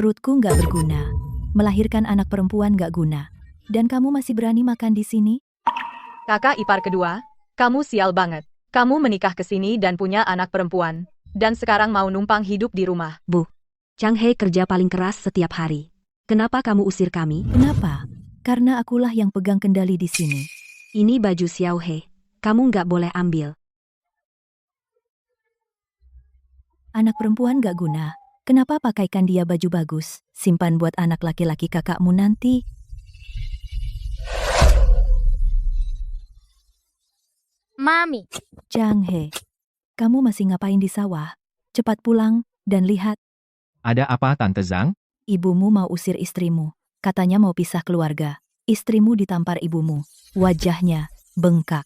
Perutku nggak berguna. Melahirkan anak perempuan nggak guna. Dan kamu masih berani makan di sini? Kakak ipar kedua, kamu sial banget. Kamu menikah ke sini dan punya anak perempuan. Dan sekarang mau numpang hidup di rumah. Bu, Chang He kerja paling keras setiap hari. Kenapa kamu usir kami? Kenapa? Karena akulah yang pegang kendali di sini. Ini baju Xiao He. Kamu nggak boleh ambil. Anak perempuan nggak guna. Kenapa pakaikan dia baju bagus? Simpan buat anak laki-laki kakakmu nanti. Mami, Chang He, kamu masih ngapain di sawah? Cepat pulang dan lihat. Ada apa Tante Zhang? Ibumu mau usir istrimu. Katanya mau pisah keluarga. Istrimu ditampar ibumu. Wajahnya bengkak.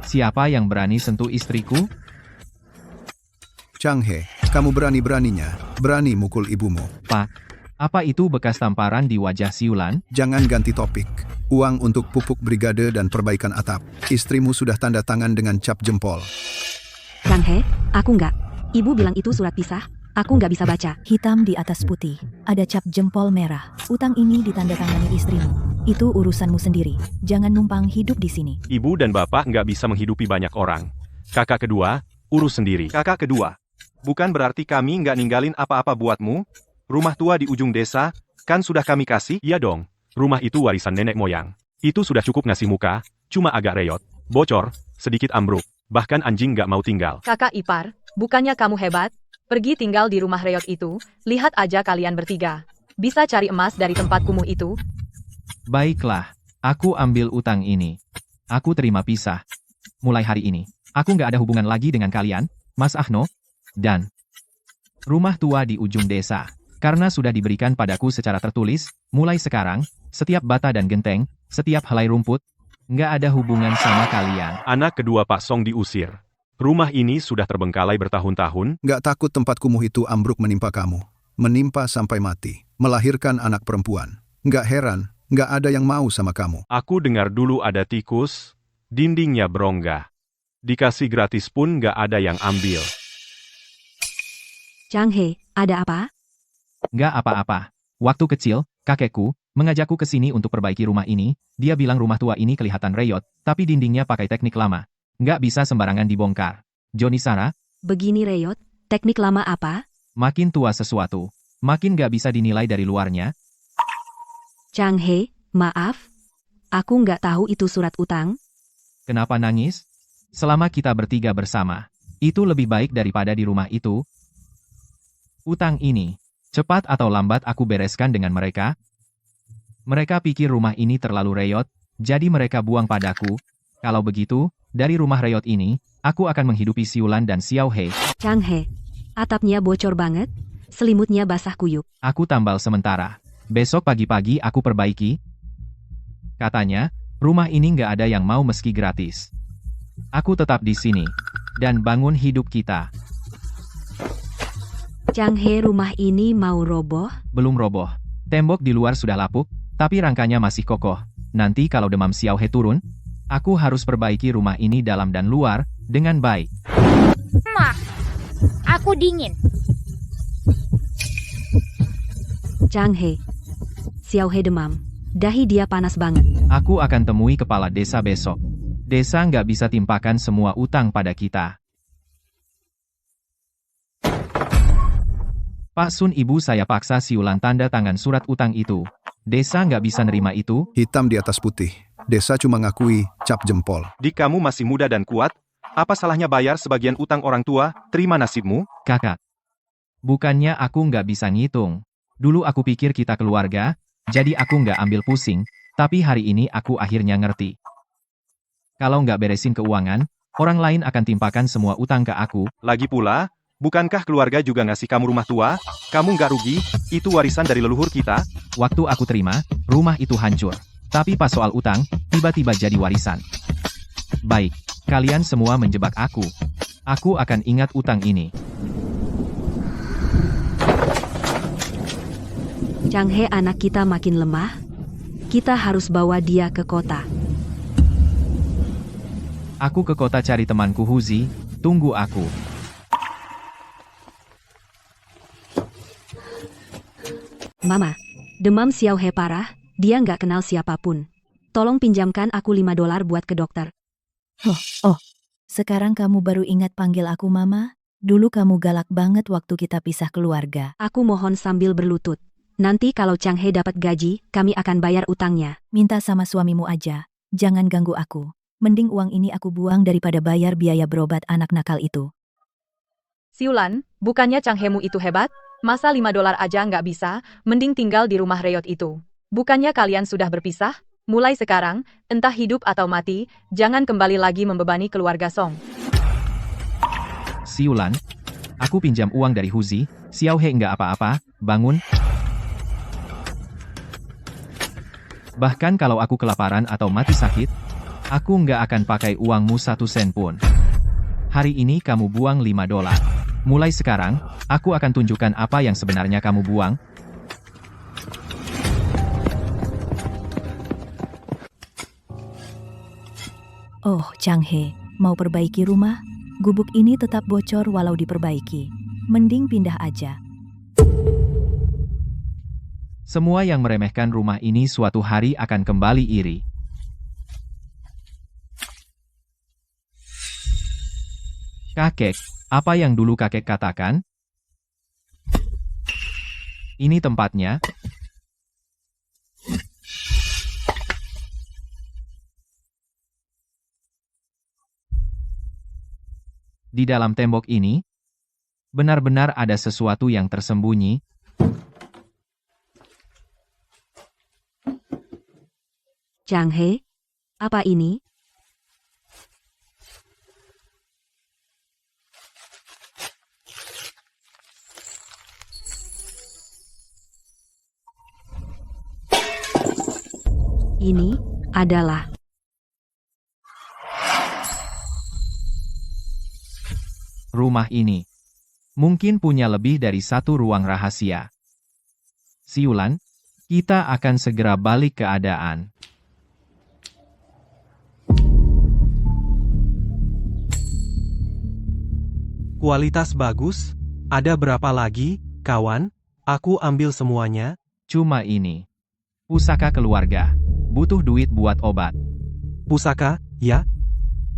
Siapa yang berani sentuh istriku? Chang He, kamu berani-beraninya, berani mukul ibumu. Pak, apa itu bekas tamparan di wajah Siulan? Jangan ganti topik. Uang untuk pupuk brigade dan perbaikan atap. Istrimu sudah tanda tangan dengan cap jempol. Chang He, aku nggak. Ibu bilang itu surat pisah. Aku nggak bisa baca. Hitam di atas putih. Ada cap jempol merah. Utang ini ditandatangani istrimu. Itu urusanmu sendiri. Jangan numpang hidup di sini. Ibu dan bapak nggak bisa menghidupi banyak orang. Kakak kedua, urus sendiri. Kakak kedua, bukan berarti kami nggak ninggalin apa-apa buatmu. Rumah tua di ujung desa, kan sudah kami kasih? Iya dong. Rumah itu warisan nenek moyang. Itu sudah cukup ngasih muka, cuma agak reyot, bocor, sedikit ambruk. Bahkan anjing nggak mau tinggal. Kakak ipar, bukannya kamu hebat? Pergi tinggal di rumah reot itu, lihat aja kalian bertiga. Bisa cari emas dari tempat kumuh itu? Baiklah, aku ambil utang ini. Aku terima pisah. Mulai hari ini, aku nggak ada hubungan lagi dengan kalian, Mas Ahno, dan rumah tua di ujung desa. Karena sudah diberikan padaku secara tertulis, mulai sekarang, setiap bata dan genteng, setiap helai rumput, nggak ada hubungan sama kalian. Anak kedua Pak Song diusir. Rumah ini sudah terbengkalai bertahun-tahun. Nggak takut tempat kumuh itu ambruk menimpa kamu. Menimpa sampai mati. Melahirkan anak perempuan. Nggak heran, nggak ada yang mau sama kamu. Aku dengar dulu ada tikus, dindingnya berongga. Dikasih gratis pun nggak ada yang ambil. Chang He, ada apa? Nggak apa-apa. Waktu kecil, kakekku mengajakku ke sini untuk perbaiki rumah ini. Dia bilang rumah tua ini kelihatan reyot, tapi dindingnya pakai teknik lama. Nggak bisa sembarangan dibongkar. Joni Sara, Begini reyot, teknik lama apa? makin tua sesuatu, makin nggak bisa dinilai dari luarnya. Chang He, maaf. Aku nggak tahu itu surat utang. Kenapa nangis? Selama kita bertiga bersama, itu lebih baik daripada di rumah itu. Utang ini, cepat atau lambat aku bereskan dengan mereka. Mereka pikir rumah ini terlalu reyot, jadi mereka buang padaku. Kalau begitu, dari rumah reyot ini, aku akan menghidupi Siulan dan Xiao He. Chang He, atapnya bocor banget, selimutnya basah kuyup. Aku tambal sementara. Besok pagi-pagi aku perbaiki. Katanya, rumah ini nggak ada yang mau meski gratis. Aku tetap di sini, dan bangun hidup kita. Chang He, rumah ini mau roboh? Belum roboh. Tembok di luar sudah lapuk, tapi rangkanya masih kokoh. Nanti kalau demam Xiao He turun, aku harus perbaiki rumah ini dalam dan luar, dengan baik. Ma, aku dingin. Chang He, Xiao He demam. Dahi dia panas banget. Aku akan temui kepala desa besok. Desa nggak bisa timpakan semua utang pada kita. Pak Sun, ibu saya paksa Siulan tanda tangan surat utang itu. Desa nggak bisa nerima itu. Hitam di atas putih. Desa cuma ngakui cap jempol. Dik, kamu masih muda dan kuat. Apa salahnya bayar sebagian utang orang tua? Terima nasibmu. Kakak. Bukannya aku nggak bisa ngitung. Dulu aku pikir kita keluarga, jadi aku nggak ambil pusing. Tapi hari ini aku akhirnya ngerti. Kalau nggak beresin keuangan, orang lain akan timpakan semua utang ke aku. Lagi pula, bukankah keluarga juga ngasih kamu rumah tua? Kamu nggak rugi, itu warisan dari leluhur kita. Waktu aku terima, rumah itu hancur. Tapi pas soal utang, tiba-tiba jadi warisan. Baik, kalian semua menjebak aku. Aku akan ingat utang ini. Chang He, anak kita makin lemah. Kita harus bawa dia ke kota. Aku ke kota cari temanku Huzi, tunggu aku. Mama, demam Xiao He parah, dia nggak kenal siapapun. Tolong pinjamkan aku $5 buat ke dokter. Sekarang kamu baru ingat panggil aku mama? Dulu kamu galak banget waktu kita pisah keluarga. Aku mohon sambil berlutut. Nanti kalau Chang He dapat gaji, kami akan bayar utangnya. Minta sama suamimu aja, jangan ganggu aku. Mending uang ini aku buang daripada bayar biaya berobat anak nakal itu. Siulan, bukannya Chang Hemu itu hebat? Masa $5 aja nggak bisa, mending tinggal di rumah reot itu. Bukannya kalian sudah berpisah? Mulai sekarang, entah hidup atau mati, jangan kembali lagi membebani keluarga Song. Siulan, aku pinjam uang dari Huzi, Xiao He nggak apa-apa, bangun. Bahkan kalau aku kelaparan atau mati sakit, aku nggak akan pakai uangmu 1 sen pun. Hari ini kamu buang $5. Mulai sekarang, aku akan tunjukkan apa yang sebenarnya kamu buang. Oh, Chang He, mau perbaiki rumah? Gubuk ini tetap bocor walau diperbaiki. Mending pindah aja. Semua yang meremehkan rumah ini suatu hari akan kembali iri. Kakek, apa yang dulu kakek katakan? Ini tempatnya. Di dalam tembok ini, benar-benar ada sesuatu yang tersembunyi. Chang He, apa ini? Ini adalah Rumah ini mungkin punya lebih dari 1 ruang rahasia. Siulan, kita akan segera balik keadaan. Kualitas bagus? Ada berapa lagi, kawan? Aku ambil semuanya. Cuma ini. Pusaka keluarga. Butuh duit buat obat. Pusaka, ya?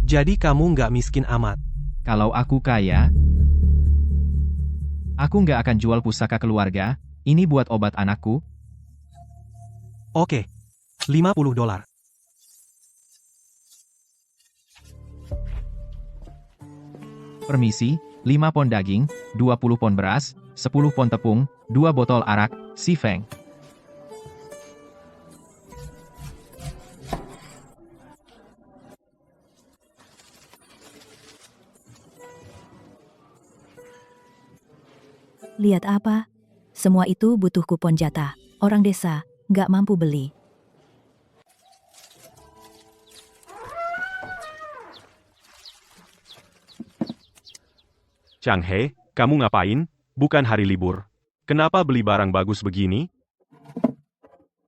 Jadi kamu nggak miskin amat. Kalau aku kaya, aku nggak akan jual pusaka keluarga. Ini buat obat anakku. Oke. $50. Permisi, 5 pon daging, 20 pon beras, 10 pon tepung, 2 botol arak, si Feng. Lihat apa? Semua itu butuh kupon jatah. Orang desa, nggak mampu beli. Chang He, kamu ngapain? Bukan hari libur. Kenapa beli barang bagus begini?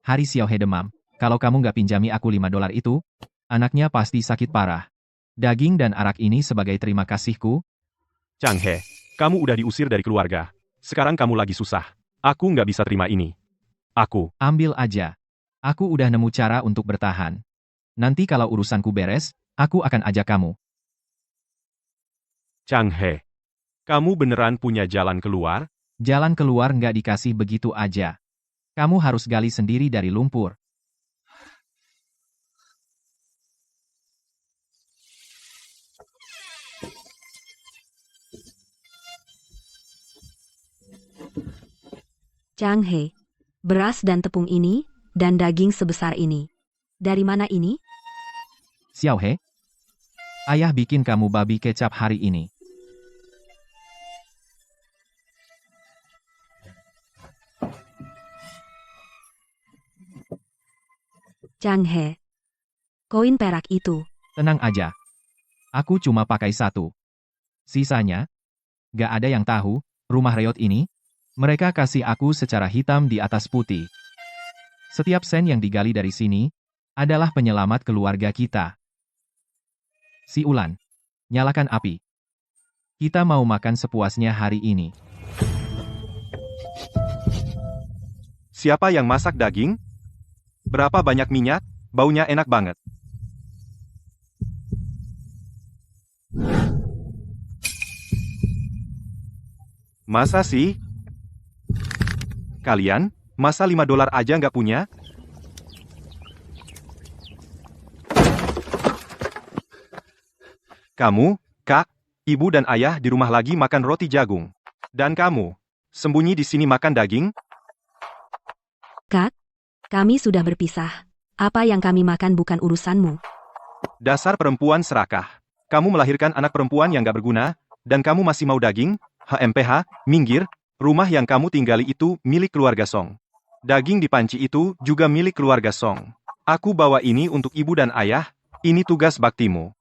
Hari Xiao He demam. Kalau kamu nggak pinjami aku $5 itu, anaknya pasti sakit parah. Daging dan arak ini sebagai terima kasihku. Chang He, kamu udah diusir dari keluarga. Sekarang kamu lagi susah. Aku nggak bisa terima ini. Aku. Ambil aja. Aku udah nemu cara untuk bertahan. Nanti kalau urusanku beres, aku akan ajak kamu. Chang He, kamu beneran punya jalan keluar? Jalan keluar nggak dikasih begitu aja. Kamu harus gali sendiri dari lumpur. Chang He, beras dan tepung ini, dan daging sebesar ini. Dari mana ini? Xiao He, ayah bikin kamu babi kecap hari ini. Chang He, koin perak itu. Tenang aja. Aku cuma pakai 1. Sisanya, gak ada yang tahu, rumah reot ini, mereka kasih aku secara hitam di atas putih. Setiap sen yang digali dari sini, adalah penyelamat keluarga kita. Si Ulan, nyalakan api. Kita mau makan sepuasnya hari ini. Siapa yang masak daging? Berapa banyak minyak? Baunya enak banget. Masa sih? Kalian, masa $5 aja nggak punya? Kamu, Kak, Ibu dan Ayah di rumah lagi makan roti jagung. Dan kamu, sembunyi di sini makan daging? Kak, kami sudah berpisah. Apa yang kami makan bukan urusanmu. Dasar perempuan serakah. Kamu melahirkan anak perempuan yang gak berguna, dan kamu masih mau daging? HMPH, minggir, rumah yang kamu tinggali itu milik keluarga Song. Daging di panci itu juga milik keluarga Song. Aku bawa ini untuk ibu dan ayah, ini tugas baktimu.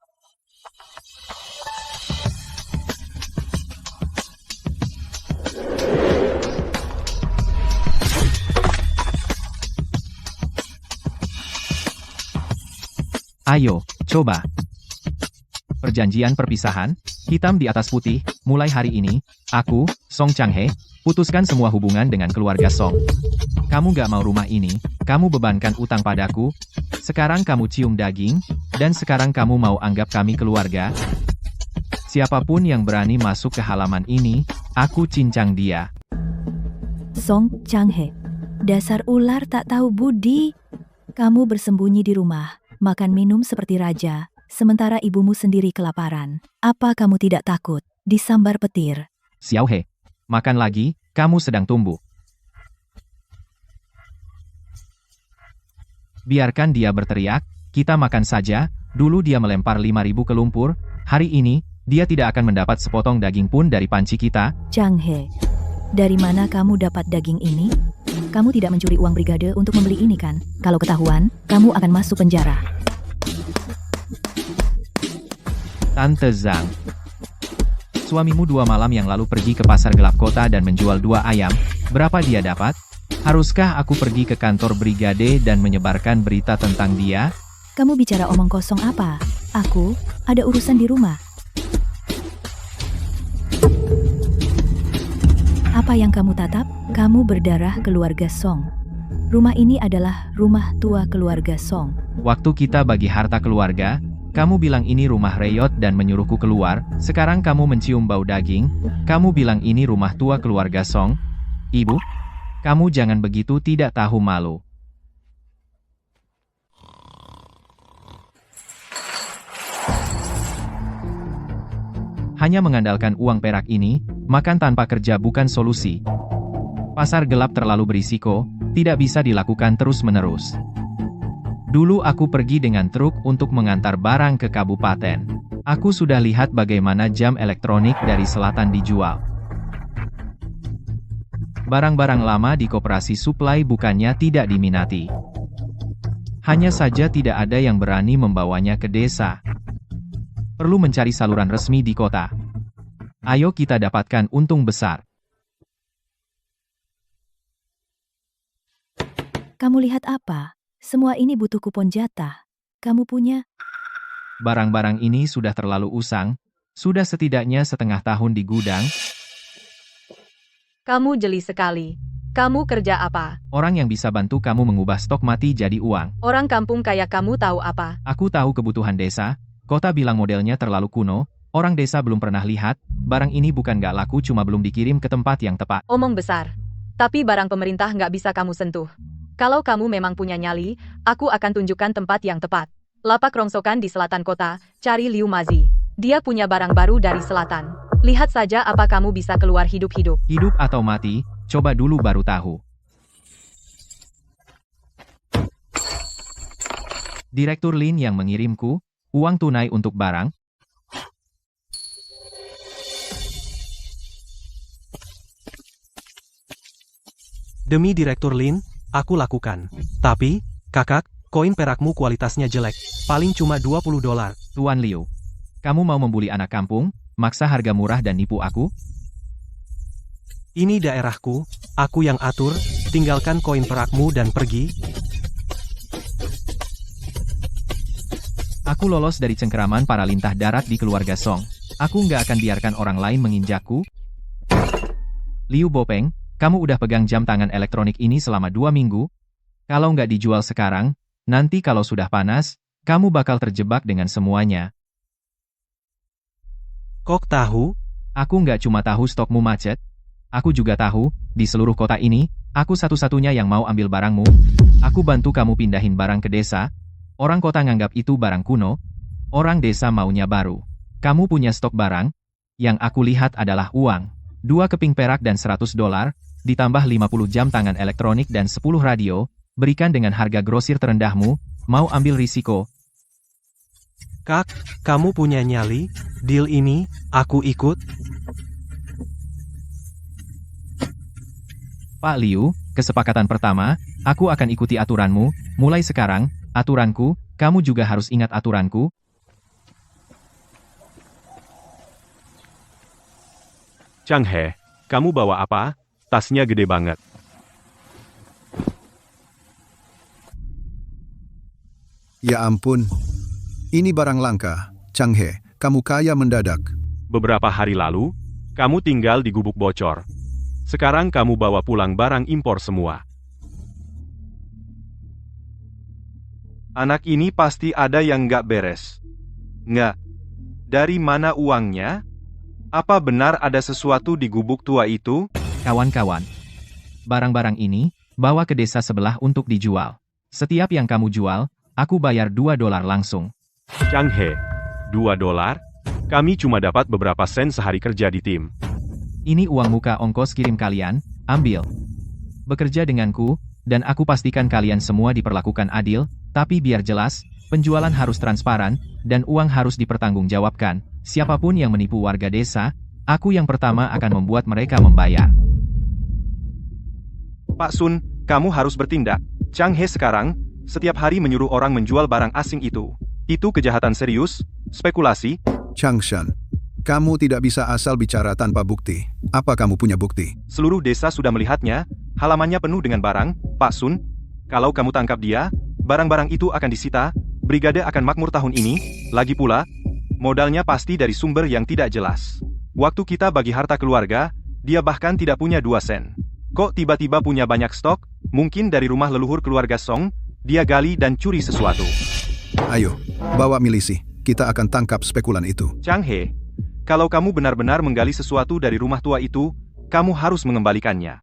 Ayo, coba. Perjanjian perpisahan, hitam di atas putih, mulai hari ini, aku, Song Changhe, putuskan semua hubungan dengan keluarga Song. Kamu gak mau rumah ini, kamu bebankan utang padaku, sekarang kamu cium daging, dan sekarang kamu mau anggap kami keluarga. Siapapun yang berani masuk ke halaman ini, aku cincang dia. Song Changhe, dasar ular tak tahu budi. Kamu bersembunyi di rumah, makan minum seperti raja, sementara ibumu sendiri kelaparan. Apa kamu tidak takut disambar petir? Xiao He, makan lagi, kamu sedang tumbuh. Biarkan dia berteriak, kita makan saja. Dulu dia melempar 5.000 ke lumpur, hari ini, dia tidak akan mendapat sepotong daging pun dari panci kita. Changhe, dari mana kamu dapat daging ini? Kamu tidak mencuri uang brigade untuk membeli ini kan? Kalau ketahuan, kamu akan masuk penjara. Tante Zhang. Suamimu 2 malam yang lalu pergi ke pasar gelap kota dan menjual 2 ayam. Berapa dia dapat? Haruskah aku pergi ke kantor brigade dan menyebarkan berita tentang dia? Kamu bicara omong kosong apa? Aku ada urusan di rumah. Apa yang kamu tatap? Kamu berdarah keluarga Song. Rumah ini adalah rumah tua keluarga Song. Waktu kita bagi harta keluarga, kamu bilang ini rumah reyot dan menyuruhku keluar. Sekarang kamu mencium bau daging. Kamu bilang ini rumah tua keluarga Song. Ibu, kamu jangan begitu tidak tahu malu. Hanya mengandalkan uang perak ini, makan tanpa kerja bukan solusi. Pasar gelap terlalu berisiko, tidak bisa dilakukan terus-menerus. Dulu aku pergi dengan truk untuk mengantar barang ke kabupaten. Aku sudah lihat bagaimana jam elektronik dari selatan dijual. Barang-barang lama di koperasi suplai bukannya tidak diminati. Hanya saja tidak ada yang berani membawanya ke desa. Perlu mencari saluran resmi di kota. Ayo kita dapatkan untung besar. Kamu lihat apa? Semua ini butuh kupon jatah. Kamu punya? Barang-barang ini sudah terlalu usang. Sudah setidaknya setengah tahun di gudang. Kamu jeli sekali. Kamu kerja apa? Orang yang bisa bantu kamu mengubah stok mati jadi uang. Orang kampung kayak kamu tahu apa? Aku tahu kebutuhan desa. Kota bilang modelnya terlalu kuno. Orang desa belum pernah lihat. Barang ini bukan gak laku, cuma belum dikirim ke tempat yang tepat. Omong besar. Tapi barang pemerintah nggak bisa kamu sentuh. Kalau kamu memang punya nyali, aku akan tunjukkan tempat yang tepat. Lapak rongsokan di selatan kota, cari Liu Mazi. Dia punya barang baru dari selatan. Lihat saja apa kamu bisa keluar hidup-hidup. Hidup atau mati, coba dulu baru tahu. Direktur Lin yang mengirimku, uang tunai untuk barang. Demi Direktur Lin, aku lakukan. Tapi, kakak, koin perakmu kualitasnya jelek. Paling cuma $20. Tuan Liu, kamu mau membuli anak kampung, maksa harga murah dan nipu aku? Ini daerahku, aku yang atur, tinggalkan koin perakmu dan pergi. Aku lolos dari cengkeraman para lintah darat di keluarga Song. Aku nggak akan biarkan orang lain menginjakku. Liu Bopeng, kamu udah pegang jam tangan elektronik ini selama 2 minggu? Kalau nggak dijual sekarang, nanti kalau sudah panas, kamu bakal terjebak dengan semuanya. Kok tahu? Aku nggak cuma tahu stokmu macet. Aku juga tahu, di seluruh kota ini, aku satu-satunya yang mau ambil barangmu. Aku bantu kamu pindahin barang ke desa. Orang kota nganggap itu barang kuno. Orang desa maunya baru. Kamu punya stok barang? Yang aku lihat adalah uang. 2 keping perak dan $100, ditambah 50 jam tangan elektronik dan 10 radio, berikan dengan harga grosir terendahmu, mau ambil risiko. Kak, kamu punya nyali? Deal ini, aku ikut. Pak Liu, kesepakatan pertama, aku akan ikuti aturanmu, mulai sekarang, aturanku, kamu juga harus ingat aturanku. Chang He, kamu bawa apa? Tasnya gede banget. Ya ampun. Ini barang langka. Chang He, kamu kaya mendadak. Beberapa hari lalu, kamu tinggal di gubuk bocor. Sekarang kamu bawa pulang barang impor semua. Anak ini pasti ada yang nggak beres. Nggak. Dari mana uangnya? Apa benar ada sesuatu di gubuk tua itu? Kawan-kawan, barang-barang ini, bawa ke desa sebelah untuk dijual. Setiap yang kamu jual, aku bayar $2 langsung. Chang He, $2? Kami cuma dapat beberapa sen sehari kerja di tim. Ini uang muka ongkos kirim kalian, ambil. Bekerja denganku, dan aku pastikan kalian semua diperlakukan adil, tapi biar jelas, penjualan harus transparan, dan uang harus dipertanggungjawabkan. Siapapun yang menipu warga desa, aku yang pertama akan membuat mereka membayar. Pak Sun, kamu harus bertindak. Chang He sekarang, setiap hari menyuruh orang menjual barang asing itu. Itu kejahatan serius, spekulasi. Chang Shan, kamu tidak bisa asal bicara tanpa bukti. Apa kamu punya bukti? Seluruh desa sudah melihatnya, halamannya penuh dengan barang, Pak Sun. Kalau kamu tangkap dia, barang-barang itu akan disita, brigade akan makmur tahun ini, lagi pula, modalnya pasti dari sumber yang tidak jelas. Waktu kita bagi harta keluarga, dia bahkan tidak punya 2 sen. Kok tiba-tiba punya banyak stok? Mungkin dari rumah leluhur keluarga Song, dia gali dan curi sesuatu. Ayo, bawa milisi. Kita akan tangkap spekulan itu. Chang He, kalau kamu benar-benar menggali sesuatu dari rumah tua itu, kamu harus mengembalikannya.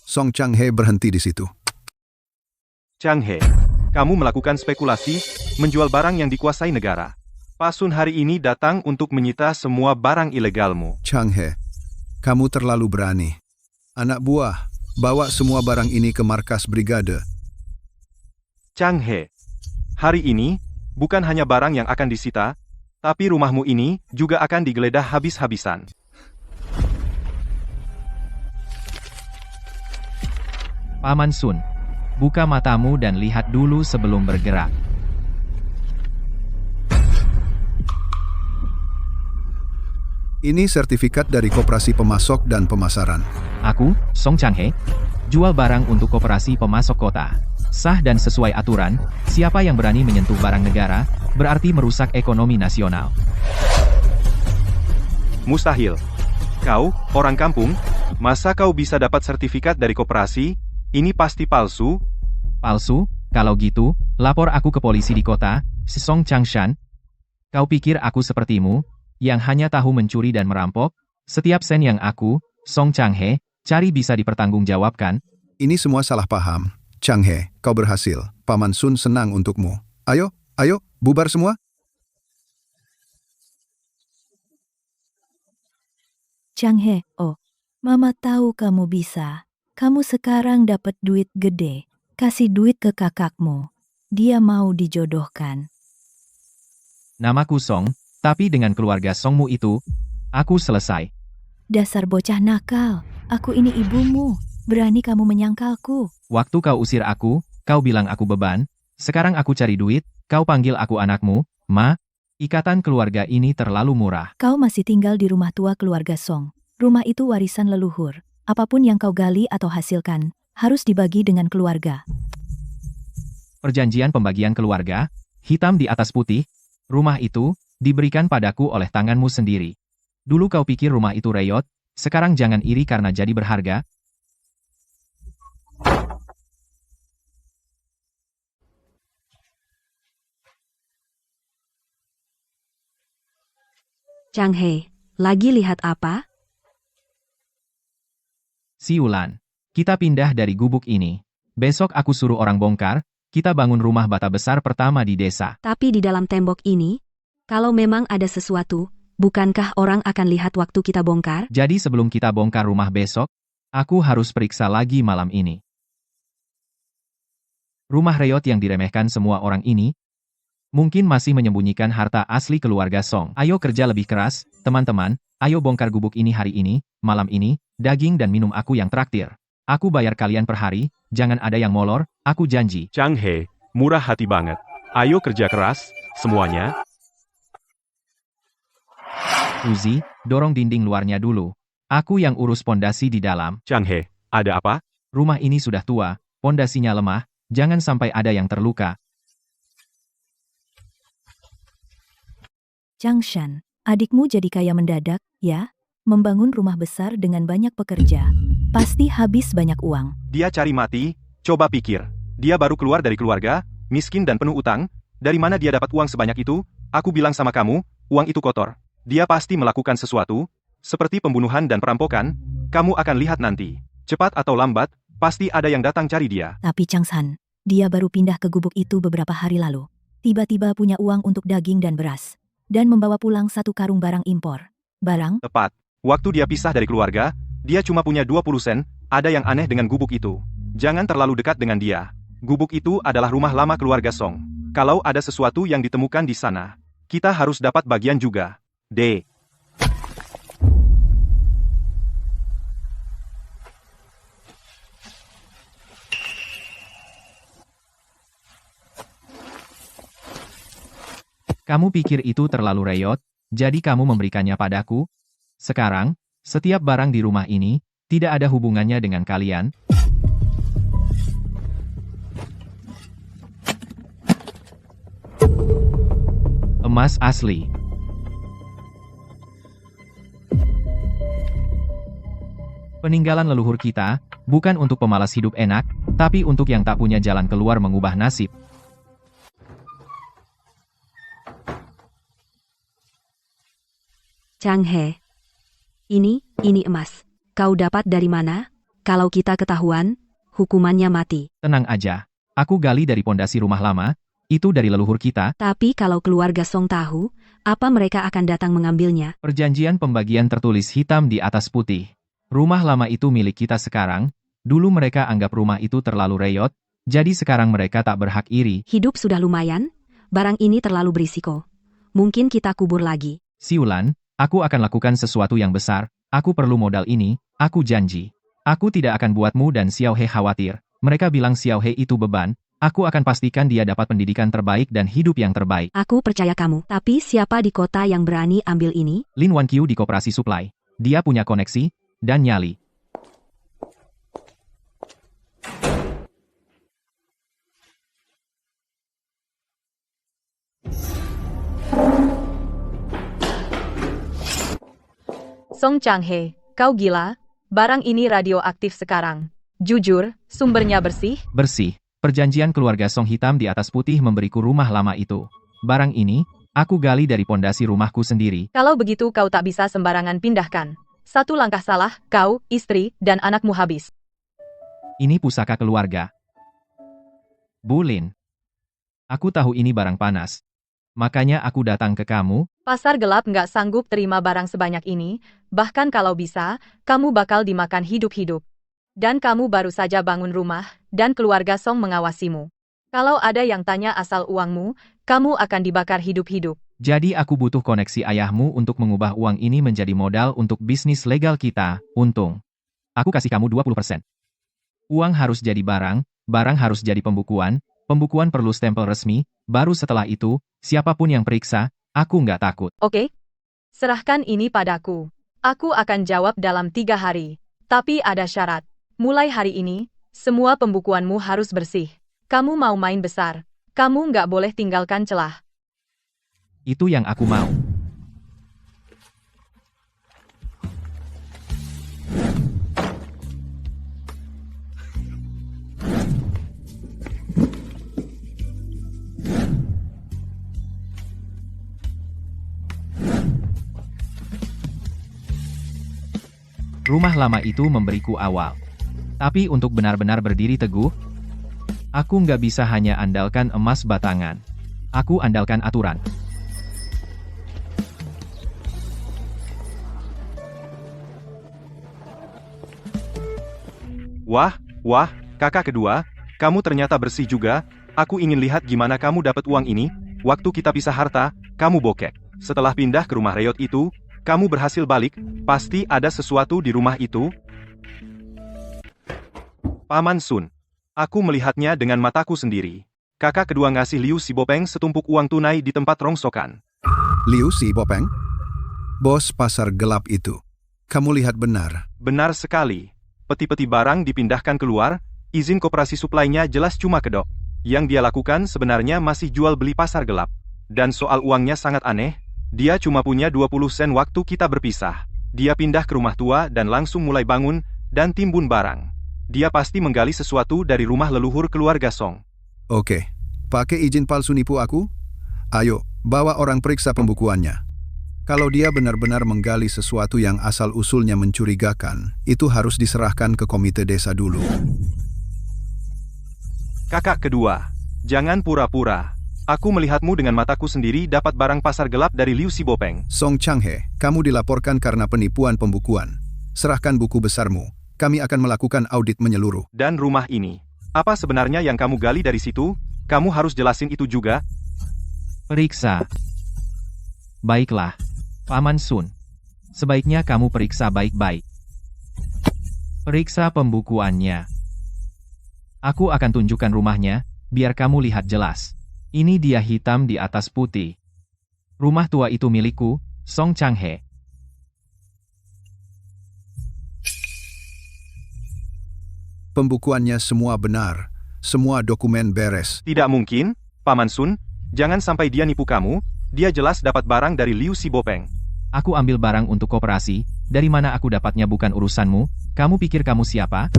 Song Chang He berhenti di situ. Chang He, kamu melakukan spekulasi, menjual barang yang dikuasai negara. Pak Sun hari ini datang untuk menyita semua barang ilegalmu. Chang He, kamu terlalu berani. Anak buah, bawa semua barang ini ke markas brigade. Chang He, hari ini, bukan hanya barang yang akan disita, tapi rumahmu ini juga akan digeledah habis-habisan. Paman Sun, buka matamu dan lihat dulu sebelum bergerak. Ini sertifikat dari Koperasi Pemasok dan Pemasaran. Aku, Song Chang He, jual barang untuk Koperasi Pemasok Kota. Sah dan sesuai aturan, siapa yang berani menyentuh barang negara, berarti merusak ekonomi nasional. Mustahil. Kau, orang kampung, masa kau bisa dapat sertifikat dari koperasi? Ini pasti palsu. Palsu? Kalau gitu, lapor aku ke polisi di kota, si Song Changshan. Kau pikir aku sepertimu, yang hanya tahu mencuri dan merampok? Setiap sen yang aku, Song Chang He, cari bisa dipertanggungjawabkan. Ini semua salah paham. Chang He, kau berhasil. Paman Sun senang untukmu. Ayo, ayo, bubar semua. Chang He, oh, Mama tahu kamu bisa. Kamu sekarang dapat duit gede. Kasih duit ke kakakmu. Dia mau dijodohkan. Namaku Song, tapi dengan keluarga Songmu itu, aku selesai. Dasar bocah nakal. Aku ini ibumu. Berani kamu menyangkalku. Waktu kau usir aku, kau bilang aku beban. Sekarang aku cari duit, kau panggil aku anakmu, Ma. Ikatan keluarga ini terlalu murah. Kau masih tinggal di rumah tua keluarga Song. Rumah itu warisan leluhur. Apapun yang kau gali atau hasilkan, harus dibagi dengan keluarga. Perjanjian pembagian keluarga, hitam di atas putih, rumah itu, diberikan padaku oleh tanganmu sendiri. Dulu kau pikir rumah itu reyot, sekarang jangan iri karena jadi berharga. Chang He, lagi lihat apa? Siulan, kita pindah dari gubuk ini. Besok aku suruh orang bongkar, kita bangun rumah bata besar pertama di desa. Tapi di dalam tembok ini, kalau memang ada sesuatu, bukankah orang akan lihat waktu kita bongkar? Jadi sebelum kita bongkar rumah besok, aku harus periksa lagi malam ini. Rumah reyot yang diremehkan semua orang ini, mungkin masih menyembunyikan harta asli keluarga Song. Ayo kerja lebih keras, teman-teman, ayo bongkar gubuk ini hari ini, malam ini, daging dan minum aku yang traktir. Aku bayar kalian per hari, jangan ada yang molor, aku janji. Chang He, murah hati banget. Ayo kerja keras, semuanya. Uzi, dorong dinding luarnya dulu. Aku yang urus pondasi di dalam. Chang He, ada apa? Rumah ini sudah tua, pondasinya lemah, jangan sampai ada yang terluka. Changshan, adikmu jadi kaya mendadak, ya? Membangun rumah besar dengan banyak pekerja. Pasti habis banyak uang. Dia cari mati, coba pikir. Dia baru keluar dari keluarga, miskin dan penuh utang. Dari mana dia dapat uang sebanyak itu? Aku bilang sama kamu, uang itu kotor. Dia pasti melakukan sesuatu, seperti pembunuhan dan perampokan. Kamu akan lihat nanti. Cepat atau lambat, pasti ada yang datang cari dia. Tapi Changshan, dia baru pindah ke gubuk itu beberapa hari lalu. Tiba-tiba punya uang untuk daging dan beras. Dan membawa pulang 1 karung barang impor. Barang? Tepat. Waktu dia pisah dari keluarga, dia cuma punya 20 sen, ada yang aneh dengan gubuk itu. Jangan terlalu dekat dengan dia. Gubuk itu adalah rumah lama keluarga Song. Kalau ada sesuatu yang ditemukan di sana, kita harus dapat bagian juga. D. Kamu pikir itu terlalu reyot, jadi kamu memberikannya padaku? Sekarang, setiap barang di rumah ini, tidak ada hubungannya dengan kalian. Emas asli. Peninggalan leluhur kita, bukan untuk pemalas hidup enak, tapi untuk yang tak punya jalan keluar mengubah nasib. Chang He, ini emas. Kau dapat dari mana? Kalau kita ketahuan, hukumannya mati. Tenang aja, aku gali dari pondasi rumah lama, itu dari leluhur kita. Tapi kalau keluarga Song tahu, apa mereka akan datang mengambilnya? Perjanjian pembagian tertulis hitam di atas putih. Rumah lama itu milik kita sekarang, dulu mereka anggap rumah itu terlalu reyot, jadi sekarang mereka tak berhak iri. Hidup sudah lumayan, barang ini terlalu berisiko. Mungkin kita kubur lagi. Siulan, aku akan lakukan sesuatu yang besar, aku perlu modal ini, aku janji. Aku tidak akan buatmu dan Xiao He khawatir. Mereka bilang Xiao He itu beban, aku akan pastikan dia dapat pendidikan terbaik dan hidup yang terbaik. Aku percaya kamu. Tapi siapa di kota yang berani ambil ini? Lin Wanqiu di koperasi supply. Dia punya koneksi, dan nyali. Song Chang He, kau gila? Barang ini radioaktif sekarang. Jujur, sumbernya bersih? Bersih. Perjanjian keluarga Song hitam di atas putih memberiku rumah lama itu. Barang ini, aku gali dari pondasi rumahku sendiri. Kalau begitu kau tak bisa sembarangan pindahkan. Satu langkah salah, kau, istri, dan anakmu habis. Ini pusaka keluarga. Bu Lin. Aku tahu ini barang panas. Makanya aku datang ke kamu. Pasar gelap nggak sanggup terima barang sebanyak ini, bahkan kalau bisa, kamu bakal dimakan hidup-hidup. Dan kamu baru saja bangun rumah, dan keluarga Song mengawasimu. Kalau ada yang tanya asal uangmu, kamu akan dibakar hidup-hidup. Jadi aku butuh koneksi ayahmu untuk mengubah uang ini menjadi modal untuk bisnis legal kita, untung. Aku kasih kamu 20%. Uang harus jadi barang, barang harus jadi pembukuan, pembukuan perlu stempel resmi, baru setelah itu, siapapun yang periksa, aku nggak takut. Oke? Serahkan ini padaku. Aku akan jawab dalam 3 hari. Tapi ada syarat. Mulai hari ini, semua pembukuanmu harus bersih. Kamu mau main besar. Kamu nggak boleh tinggalkan celah. Itu yang aku mau. Rumah lama itu memberiku awal. Tapi untuk benar-benar berdiri teguh, aku nggak bisa hanya andalkan emas batangan. Aku andalkan aturan. Wah, kakak kedua, kamu ternyata bersih juga. Aku ingin lihat gimana kamu dapat uang ini. Waktu kita pisah harta, kamu bokek. Setelah pindah ke rumah Reyot itu, kamu berhasil balik, pasti ada sesuatu di rumah itu. Paman Sun, aku melihatnya dengan mataku sendiri. Kakak kedua ngasih Liu Sibopeng setumpuk uang tunai di tempat rongsokan. Liu Sibopeng? Bos pasar gelap itu. Kamu lihat benar. Benar sekali. Peti-peti barang dipindahkan keluar, izin koperasi suplainya jelas cuma kedok. Yang dia lakukan sebenarnya masih jual beli pasar gelap. Dan soal uangnya sangat aneh, dia cuma punya 20 sen waktu kita berpisah. Dia pindah ke rumah tua dan langsung mulai bangun dan timbun barang. Dia pasti menggali sesuatu dari rumah leluhur keluarga Song. Oke, pakai izin palsu nipu aku? Ayo, bawa orang periksa pembukuannya. Kalau dia benar-benar menggali sesuatu yang asal-usulnya mencurigakan, itu harus diserahkan ke komite desa dulu. Kakak kedua, jangan pura-pura. Aku melihatmu dengan mataku sendiri dapat barang pasar gelap dari Liu Sibopeng. Song Changhe, kamu dilaporkan karena penipuan pembukuan. Serahkan buku besarmu. Kami akan melakukan audit menyeluruh. Dan rumah ini. Apa sebenarnya yang kamu gali dari situ? Kamu harus jelasin itu juga. Periksa. Baiklah, Paman Sun. Sebaiknya kamu periksa baik-baik. Periksa pembukuannya. Aku akan tunjukkan rumahnya, biar kamu lihat jelas. Ini dia hitam di atas putih. Rumah tua itu milikku, Song Changhe. Pembukuannya semua benar. Semua dokumen beres. Tidak mungkin, Paman Sun. Jangan sampai dia nipu kamu. Dia jelas dapat barang dari Liu Sibopeng. Aku ambil barang untuk koperasi. Dari mana aku dapatnya bukan urusanmu. Kamu pikir kamu siapa?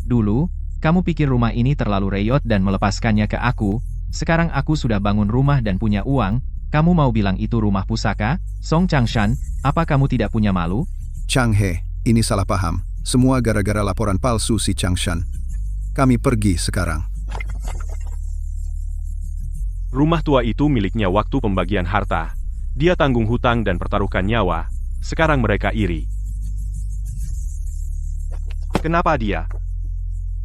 Dulu, kamu pikir rumah ini terlalu reyot dan melepaskannya ke aku. Sekarang aku sudah bangun rumah dan punya uang. Kamu mau bilang itu rumah pusaka? Song Changshan, apa kamu tidak punya malu? Changhe, ini salah paham. Semua gara-gara laporan palsu si Changshan. Kami pergi sekarang. Rumah tua itu miliknya waktu pembagian harta. Dia tanggung hutang dan pertaruhkan nyawa. Sekarang mereka iri. Kenapa dia?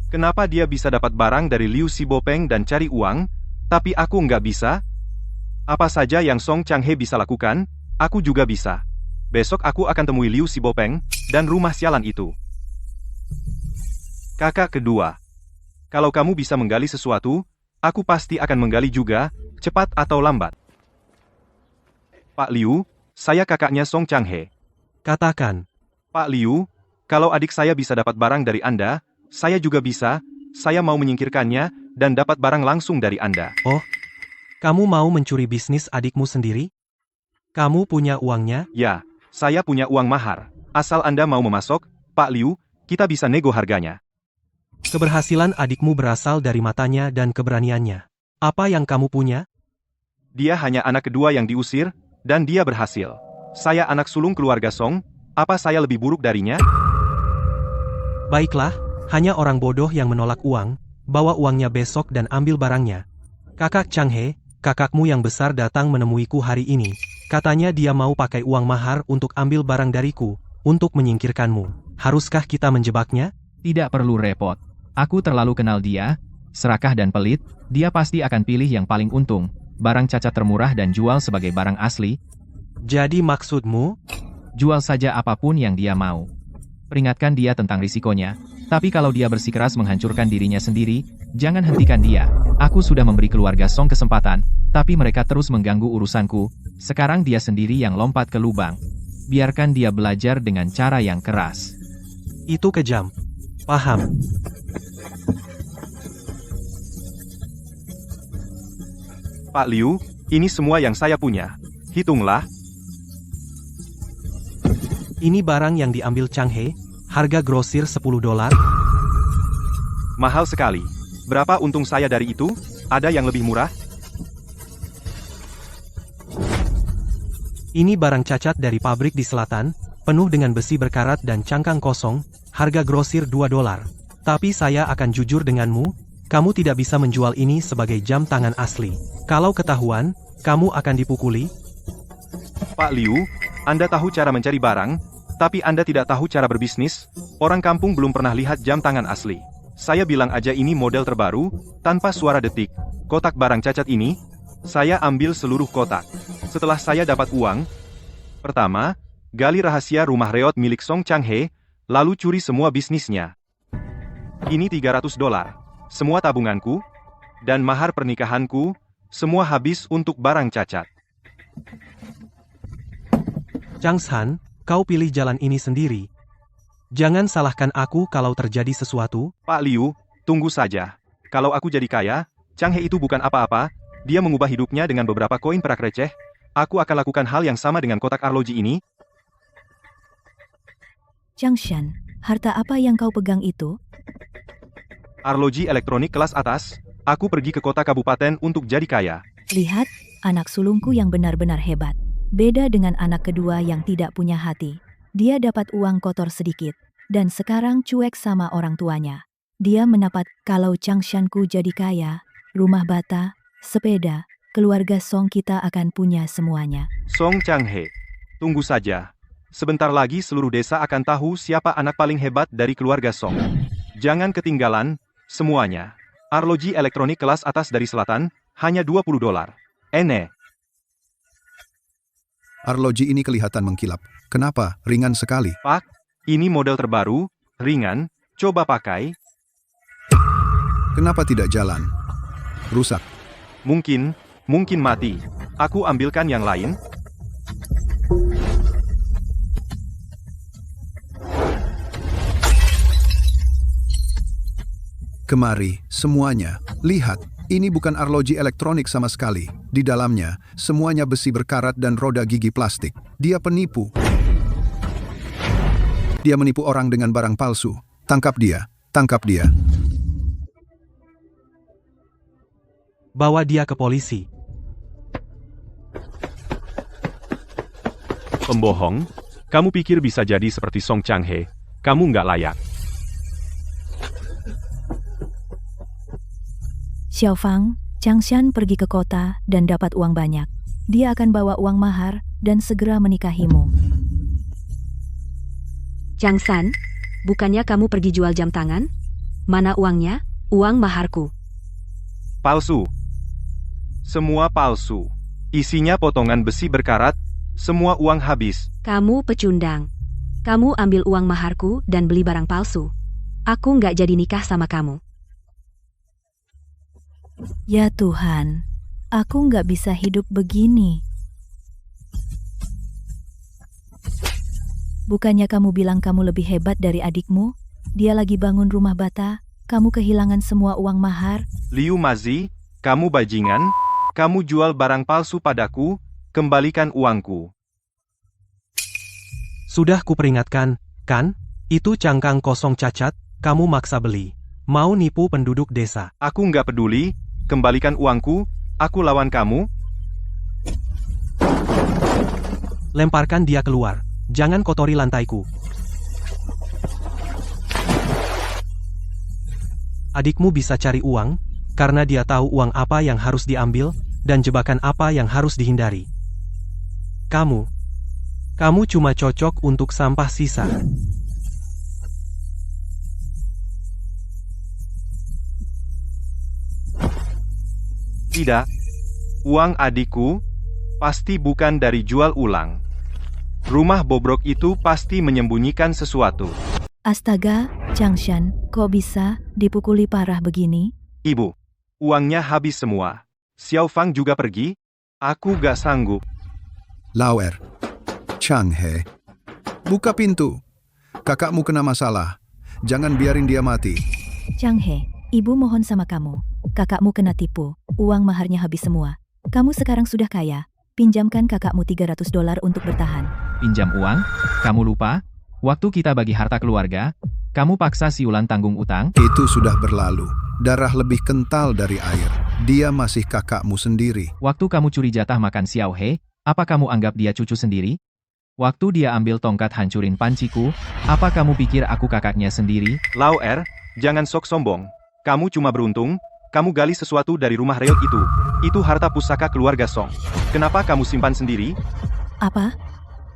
Kenapa dia bisa dapat barang dari Liu Sibopeng dan cari uang, tapi aku nggak bisa? Apa saja yang Song Changhe bisa lakukan, aku juga bisa. Besok aku akan temui Liu Sibopeng dan rumah sialan itu. Kakak kedua, kalau kamu bisa menggali sesuatu, aku pasti akan menggali juga, cepat atau lambat. Pak Liu, saya kakaknya Song Changhe. Katakan. Pak Liu, kalau adik saya bisa dapat barang dari Anda, saya juga bisa. Saya mau menyingkirkannya dan dapat barang langsung dari Anda. Oh, kamu mau mencuri bisnis adikmu sendiri? Kamu punya uangnya? Ya, saya punya uang mahar. Asal Anda mau memasok, Pak Liu, kita bisa nego harganya. Keberhasilan adikmu berasal dari matanya dan keberaniannya. Apa yang kamu punya? Dia hanya anak kedua yang diusir, dan dia berhasil. Saya anak sulung keluarga Song, apa saya lebih buruk darinya? Baiklah, hanya orang bodoh yang menolak uang, bawa uangnya besok dan ambil barangnya. Kakak Changhe, kakakmu yang besar datang menemuiku hari ini. Katanya dia mau pakai uang mahar untuk ambil barang dariku, untuk menyingkirkanmu. Haruskah kita menjebaknya? Tidak perlu repot. Aku terlalu kenal dia, serakah dan pelit, dia pasti akan pilih yang paling untung, barang cacat termurah dan jual sebagai barang asli. Jadi maksudmu? Jual saja apapun yang dia mau. Peringatkan dia tentang risikonya, tapi kalau dia bersikeras menghancurkan dirinya sendiri, jangan hentikan dia. Aku sudah memberi keluarga Song kesempatan, tapi mereka terus mengganggu urusanku. Sekarang dia sendiri yang lompat ke lubang. Biarkan dia belajar dengan cara yang keras. Itu kejam. Paham. Pak Liu, ini semua yang saya punya. Hitunglah. Ini barang yang diambil Chang He, harga grosir $10. Mahal sekali. Berapa untung saya dari itu? Ada yang lebih murah? Ini barang cacat dari pabrik di selatan, penuh dengan besi berkarat dan cangkang kosong, harga grosir $2. Tapi saya akan jujur denganmu, kamu tidak bisa menjual ini sebagai jam tangan asli. Kalau ketahuan, kamu akan dipukuli. Pak Liu, Anda tahu cara mencari barang, tapi Anda tidak tahu cara berbisnis. Orang kampung belum pernah lihat jam tangan asli. Saya bilang aja ini model terbaru, tanpa suara detik. Kotak barang cacat ini, saya ambil seluruh kotak. Setelah saya dapat uang, pertama, gali rahasia rumah reot milik Song Chang He, lalu curi semua bisnisnya. Ini $300. Semua tabunganku, dan mahar pernikahanku, semua habis untuk barang cacat. Chang Shan, kau pilih jalan ini sendiri. Jangan salahkan aku kalau terjadi sesuatu. Pak Liu, tunggu saja. Kalau aku jadi kaya, Chang He itu bukan apa-apa, dia mengubah hidupnya dengan beberapa koin perak receh. Aku akan lakukan hal yang sama dengan kotak arloji ini. Chang Shan, harta apa yang kau pegang itu? Arloji elektronik kelas atas, aku pergi ke kota kabupaten untuk jadi kaya. Lihat, anak sulungku yang benar-benar hebat. Beda dengan anak kedua yang tidak punya hati. Dia dapat uang kotor sedikit, dan sekarang cuek sama orang tuanya. Dia mendapat, kalau Chang Shanku jadi kaya, rumah bata, sepeda, keluarga Song kita akan punya semuanya. Song Chang He, tunggu saja. Sebentar lagi seluruh desa akan tahu siapa anak paling hebat dari keluarga Song. Jangan ketinggalan, semuanya. Arloji elektronik kelas atas dari selatan, hanya $20. Ene. Arloji ini kelihatan mengkilap. Kenapa? Ringan sekali. Pak, ini model terbaru, ringan, coba pakai. Kenapa tidak jalan? Rusak. Mungkin mati. Aku ambilkan yang lain. Kemari, semuanya. Lihat, ini bukan arloji elektronik sama sekali. Di dalamnya, semuanya besi berkarat dan roda gigi plastik. Dia penipu. Dia menipu orang dengan barang palsu. Tangkap dia. Tangkap dia. Bawa dia ke polisi. Pembohong, kamu pikir bisa jadi seperti Song Chang He? Kamu nggak layak. Xiao Fang, Chang Shan pergi ke kota dan dapat uang banyak. Dia akan bawa uang mahar dan segera menikahimu. Chang Shan, bukannya kamu pergi jual jam tangan? Mana uangnya? Uang maharku. Palsu. Semua palsu. Isinya potongan besi berkarat, semua uang habis. Kamu pecundang. Kamu ambil uang maharku dan beli barang palsu. Aku nggak jadi nikah sama kamu. Ya Tuhan, aku nggak bisa hidup begini. Bukannya kamu bilang kamu lebih hebat dari adikmu? Dia lagi bangun rumah bata, kamu kehilangan semua uang mahar. Liu Mazi, kamu bajingan, kamu jual barang palsu padaku, kembalikan uangku. Sudah kuperingatkan, kan? Itu cangkang kosong cacat, kamu maksa beli. Mau nipu penduduk desa. Aku nggak peduli, kembalikan uangku, aku lawan kamu. Lemparkan dia keluar. Jangan kotori lantaiku. Adikmu bisa cari uang, karena dia tahu uang apa yang harus diambil, dan jebakan apa yang harus dihindari. Kamu cuma cocok untuk sampah sisa. Tidak, uang adikku pasti bukan dari jual ulang. Rumah bobrok itu pasti menyembunyikan sesuatu. Astaga, Chang Shan, kok bisa dipukuli parah begini? Ibu, uangnya habis semua. Xiao Fang juga pergi. Aku gak sanggup. Lauer. Chang He. Buka pintu. Kakakmu kena masalah. Jangan biarin dia mati. Chang He, ibu mohon sama kamu. Kakakmu kena tipu. Uang maharnya habis semua. Kamu sekarang sudah kaya. Pinjamkan kakakmu $300 untuk bertahan. Pinjam uang? Kamu lupa? Waktu kita bagi harta keluarga, kamu paksa Siulan tanggung utang? Itu sudah berlalu. Darah lebih kental dari air. Dia masih kakakmu sendiri. Waktu kamu curi jatah makan Xiao He, apa kamu anggap dia cucu sendiri? Waktu dia ambil tongkat hancurin panciku, apa kamu pikir aku kakaknya sendiri? Lau Er, jangan sok sombong. Kamu cuma beruntung, kamu gali sesuatu dari rumah reot itu. Itu harta pusaka keluarga Song. Kenapa kamu simpan sendiri? Apa?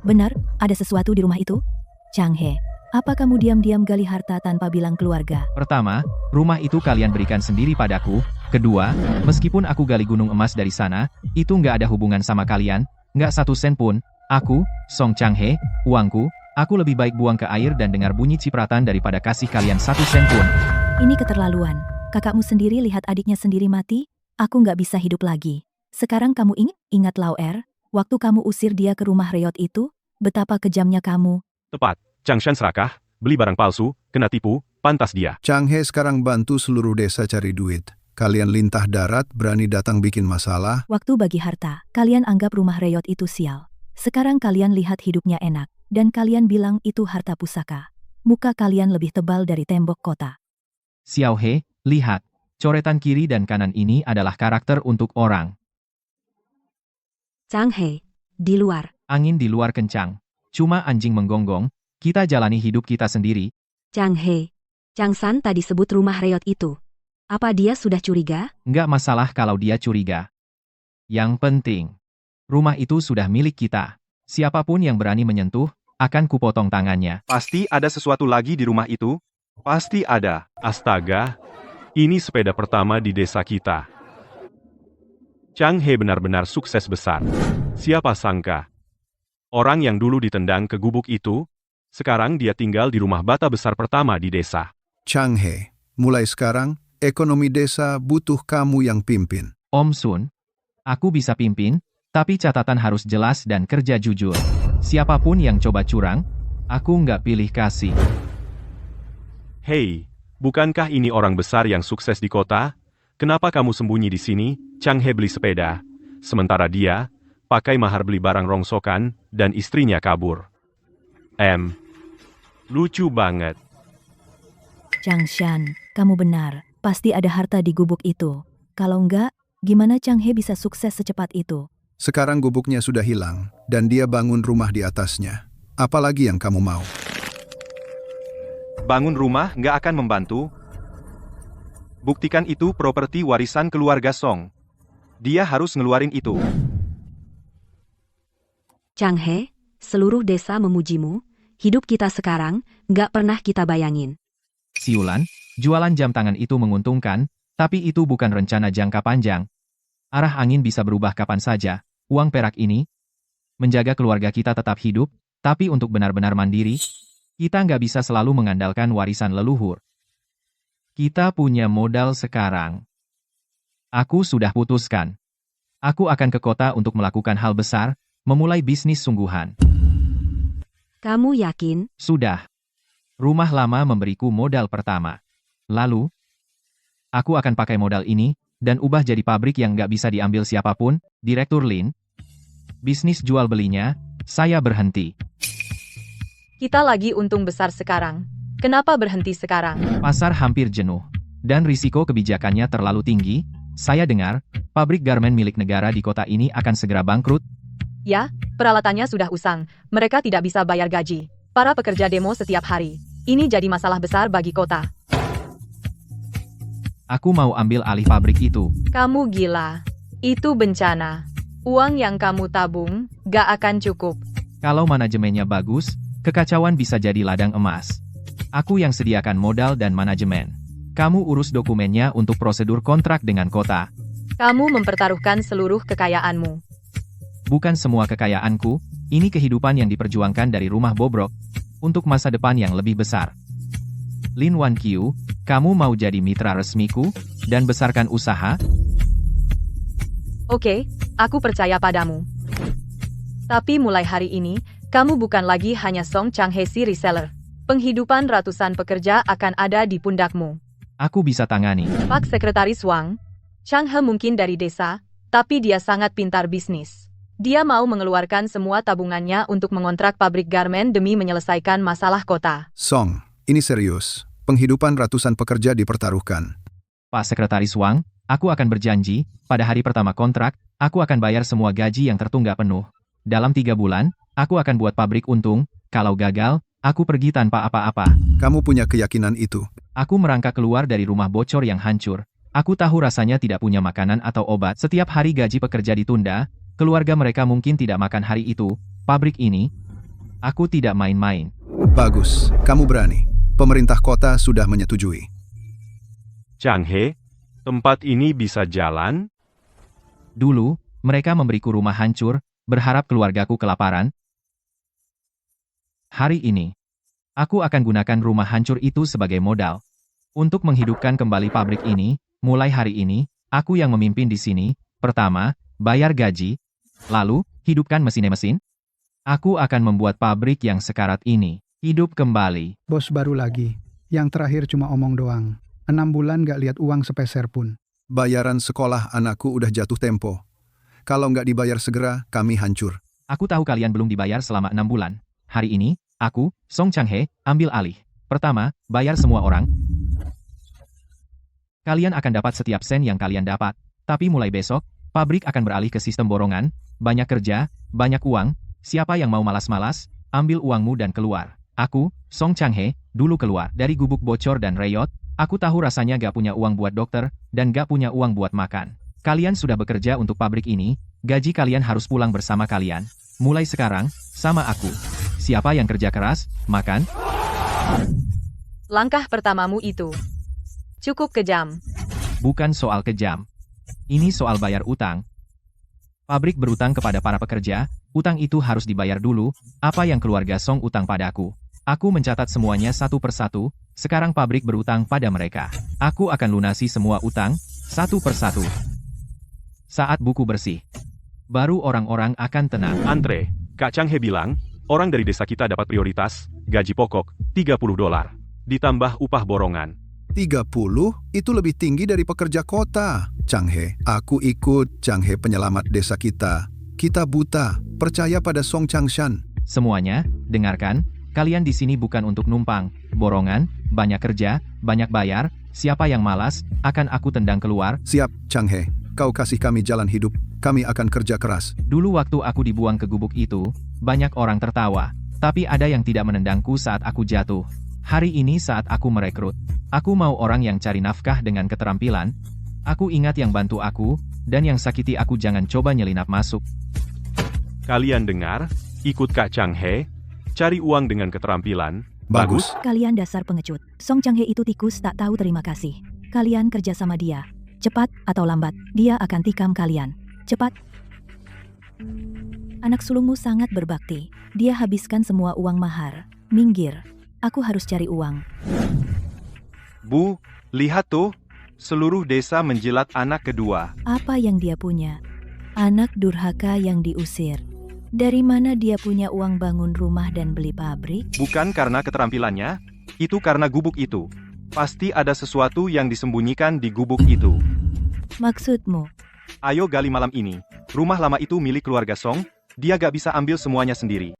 Benar, ada sesuatu di rumah itu? Chang He, apa kamu diam-diam gali harta tanpa bilang keluarga? Pertama, rumah itu kalian berikan sendiri padaku. Kedua, meskipun aku gali gunung emas dari sana, itu nggak ada hubungan sama kalian, nggak 1 sen pun. Aku, Song Chang He, uangku, aku lebih baik buang ke air dan dengar bunyi cipratan daripada kasih kalian 1 sen pun. Ini keterlaluan. Kakakmu sendiri lihat adiknya sendiri mati, aku nggak bisa hidup lagi. Sekarang kamu ingat Lau Er, waktu kamu usir dia ke rumah reot itu, betapa kejamnya kamu. Tepat, Chang Shan serakah, beli barang palsu, kena tipu, pantas dia. Chang He sekarang bantu seluruh desa cari duit. Kalian lintah darat, berani datang bikin masalah. Waktu bagi harta, kalian anggap rumah reot itu sial. Sekarang kalian lihat hidupnya enak, dan kalian bilang itu harta pusaka. Muka kalian lebih tebal dari tembok kota. Xiao He, lihat, coretan kiri dan kanan ini adalah karakter untuk orang. Chang He, di luar. Angin di luar kencang. Cuma anjing menggonggong, kita jalani hidup kita sendiri. Chang He, Chang San tadi sebut rumah reot itu. Apa dia sudah curiga? Nggak masalah kalau dia curiga. Yang penting, rumah itu sudah milik kita. Siapapun yang berani menyentuh, akan kupotong tangannya. Pasti ada sesuatu lagi di rumah itu. Pasti ada. Astaga, ini sepeda pertama di desa kita. Chang He benar-benar sukses besar. Siapa sangka? Orang yang dulu ditendang ke gubuk itu, sekarang dia tinggal di rumah bata besar pertama di desa. Chang He, mulai sekarang, ekonomi desa butuh kamu yang pimpin. Om Sun, aku bisa pimpin, tapi catatan harus jelas dan kerja jujur. Siapapun yang coba curang, aku nggak pilih kasih. Hei, bukankah ini orang besar yang sukses di kota? Kenapa kamu sembunyi di sini? Chang He beli sepeda, sementara dia pakai mahar beli barang rongsokan, dan istrinya kabur. Lucu banget. Chang Shan, kamu benar. Pasti ada harta di gubuk itu. Kalau enggak, gimana Chang He bisa sukses secepat itu? Sekarang gubuknya sudah hilang, dan dia bangun rumah di atasnya. Apalagi yang kamu mau? Bangun rumah nggak akan membantu. Buktikan itu properti warisan keluarga Song. Dia harus ngeluarin itu. Chang He, seluruh desa memujimu. Hidup kita sekarang, nggak pernah kita bayangin. Siulan, jualan jam tangan itu menguntungkan, tapi itu bukan rencana jangka panjang. Arah angin bisa berubah kapan saja. Uang perak ini, menjaga keluarga kita tetap hidup, tapi untuk benar-benar mandiri, kita nggak bisa selalu mengandalkan warisan leluhur. Kita punya modal sekarang. Aku sudah putuskan. Aku akan ke kota untuk melakukan hal besar, memulai bisnis sungguhan. Kamu yakin? Sudah. Rumah lama memberiku modal pertama. Lalu, aku akan pakai modal ini, dan ubah jadi pabrik yang nggak bisa diambil siapapun, Direktur Lin. Bisnis jual belinya, saya berhenti. Kita lagi untung besar sekarang. Kenapa berhenti sekarang? Pasar hampir jenuh, dan risiko kebijakannya terlalu tinggi. Saya dengar, pabrik garmen milik negara di kota ini akan segera bangkrut. Ya, peralatannya sudah usang. Mereka tidak bisa bayar gaji. Para pekerja demo setiap hari. Ini jadi masalah besar bagi kota. Aku mau ambil alih pabrik itu. Kamu gila. Itu bencana. Uang yang kamu tabung, gak akan cukup. Kalau manajemennya bagus, kekacauan bisa jadi ladang emas. Aku yang sediakan modal dan manajemen. Kamu urus dokumennya untuk prosedur kontrak dengan kota. Kamu mempertaruhkan seluruh kekayaanmu. Bukan semua kekayaanku, ini kehidupan yang diperjuangkan dari rumah bobrok, untuk masa depan yang lebih besar. Lin Wan Qiu, kamu mau jadi mitra resmiku, dan besarkan usaha? Oke, aku percaya padamu. Tapi mulai hari ini, kamu bukan lagi hanya Song Chang He si reseller. Penghidupan ratusan pekerja akan ada di pundakmu. Aku bisa tangani. Pak Sekretaris Wang, Chang He mungkin dari desa, Tapi dia sangat pintar bisnis. Dia mau mengeluarkan semua tabungannya untuk mengontrak pabrik garmen demi menyelesaikan masalah kota. Song, ini serius. Penghidupan ratusan pekerja dipertaruhkan. Pak Sekretaris Wang, aku akan berjanji, pada hari pertama kontrak, aku akan bayar semua gaji yang tertunggak penuh. Dalam 3 bulan, aku akan buat pabrik untung, kalau gagal, aku pergi tanpa apa-apa. Kamu punya keyakinan itu? Aku merangkak keluar dari rumah bocor yang hancur. Aku tahu rasanya tidak punya makanan atau obat. Setiap hari gaji pekerja ditunda, keluarga mereka mungkin tidak makan hari itu. Pabrik ini, aku tidak main-main. Bagus, kamu berani. Pemerintah kota sudah menyetujui. Chang He, tempat ini bisa jalan? Dulu, mereka memberiku rumah hancur, berharap keluargaku kelaparan. Hari ini, aku akan gunakan rumah hancur itu sebagai modal. Untuk menghidupkan kembali pabrik ini, mulai hari ini, aku yang memimpin di sini. Pertama, bayar gaji. Lalu, hidupkan mesin-mesin. Aku akan membuat pabrik yang sekarat ini hidup kembali. Bos baru lagi. Yang terakhir cuma omong doang. 6 bulan gak lihat uang sepeser pun. Bayaran sekolah anakku udah jatuh tempo. Kalau nggak dibayar segera, kami hancur. Aku tahu kalian belum dibayar selama 6 bulan. Hari ini, aku, Song Chang He, ambil alih. Pertama, bayar semua orang. Kalian akan dapat setiap sen yang kalian dapat. Tapi mulai besok, pabrik akan beralih ke sistem borongan, banyak kerja, banyak uang. Siapa yang mau malas-malas, ambil uangmu dan keluar. Aku, Song Chang He, dulu keluar dari gubuk bocor dan reyot. Aku tahu rasanya gak punya uang buat dokter, dan gak punya uang buat makan. Kalian sudah bekerja untuk pabrik ini, gaji kalian harus pulang bersama kalian. Mulai sekarang, sama aku. Siapa yang kerja keras, makan? Langkah pertamamu itu cukup kejam. Bukan soal kejam. Ini soal bayar utang. Pabrik berutang kepada para pekerja, utang itu harus dibayar dulu, apa yang keluarga Song utang padaku. Aku mencatat semuanya satu persatu, sekarang pabrik berutang pada mereka. Aku akan lunasi semua utang, satu persatu. Saat buku bersih, baru orang-orang akan tenang. Andre, Kak Chang He bilang, orang dari desa kita dapat prioritas, gaji pokok, $30. Ditambah upah borongan. 30? Itu lebih tinggi dari pekerja kota. Chang He, aku ikut. Chang He penyelamat desa kita. Kita buta, percaya pada Song Chang Shan. Semuanya, dengarkan, kalian di sini bukan untuk numpang, borongan, banyak kerja, banyak bayar, siapa yang malas, akan aku tendang keluar. Siap, Chang He. Kau kasih kami jalan hidup, kami akan kerja keras. Dulu waktu aku dibuang ke gubuk itu, banyak orang tertawa, tapi ada yang tidak menendangku saat aku jatuh. Hari ini saat aku merekrut, aku mau orang yang cari nafkah dengan keterampilan. Aku ingat yang bantu aku, dan yang sakiti aku jangan coba nyelinap masuk. Kalian dengar? Ikut Kak Chang He, cari uang dengan keterampilan. Bagus. Kalian dasar pengecut. Song Chang He itu tikus tak tahu terima kasih. Kalian kerja sama dia. Cepat atau lambat, dia akan tikam kalian. Cepat. Anak sulungmu sangat berbakti. Dia habiskan semua uang mahar. Minggir. Aku harus cari uang. Bu, lihat tuh. Seluruh desa menjilat anak kedua. Apa yang dia punya? Anak durhaka yang diusir. Dari mana dia punya uang bangun rumah dan beli pabrik? Bukan karena keterampilannya, itu karena gubuk itu. Pasti ada sesuatu yang disembunyikan di gubuk itu. Maksudmu? Ayo gali malam ini. Rumah lama itu milik keluarga Song, dia gak bisa ambil semuanya sendiri.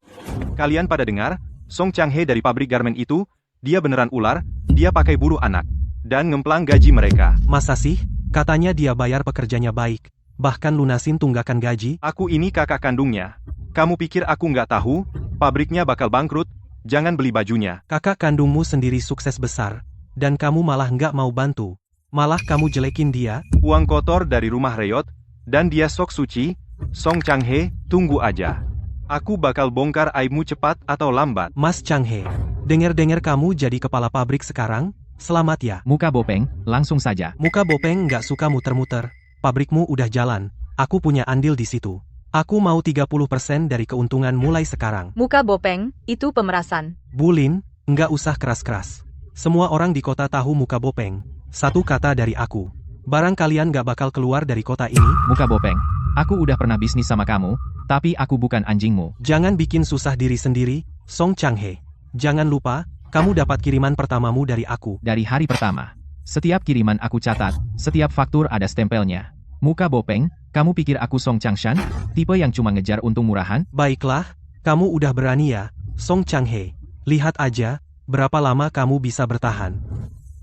Kalian pada dengar? Song Chang He dari pabrik garmen itu, dia beneran ular, dia pakai buruh anak, dan ngemplang gaji mereka. Masa sih? Katanya dia bayar pekerjanya baik. Bahkan lunasin tunggakan gaji. Aku ini kakak kandungnya. Kamu pikir aku nggak tahu? Pabriknya bakal bangkrut, jangan beli bajunya. Kakak kandungmu sendiri sukses besar. Dan kamu malah nggak mau bantu. Malah kamu jelekin dia. Uang kotor dari rumah Reyot, dan dia sok suci. Song Chang He, tunggu aja. Aku bakal bongkar aibmu cepat atau lambat. Mas Chang He, dengar-dengar kamu jadi kepala pabrik sekarang? Selamat ya. Muka Bopeng, langsung saja. Muka Bopeng nggak suka muter-muter. Pabrikmu udah jalan. Aku punya andil di situ. Aku mau 30% dari keuntungan mulai sekarang. Muka Bopeng, itu pemerasan. Bulin, nggak usah keras-keras. Semua orang di kota tahu Muka Bopeng. Satu kata dari aku. Barang kalian nggak bakal keluar dari kota ini. Muka Bopeng, aku udah pernah bisnis sama kamu, tapi aku bukan anjingmu. Jangan bikin susah diri sendiri, Song Chang He. Jangan lupa, kamu dapat kiriman pertamamu dari aku. Dari hari pertama. Setiap kiriman aku catat, setiap faktur ada stempelnya. Muka Bopeng, kamu pikir aku Song Changshan? Tipe yang cuma ngejar untung murahan? Baiklah, kamu udah berani ya, Song Changhe. Lihat aja, berapa lama kamu bisa bertahan.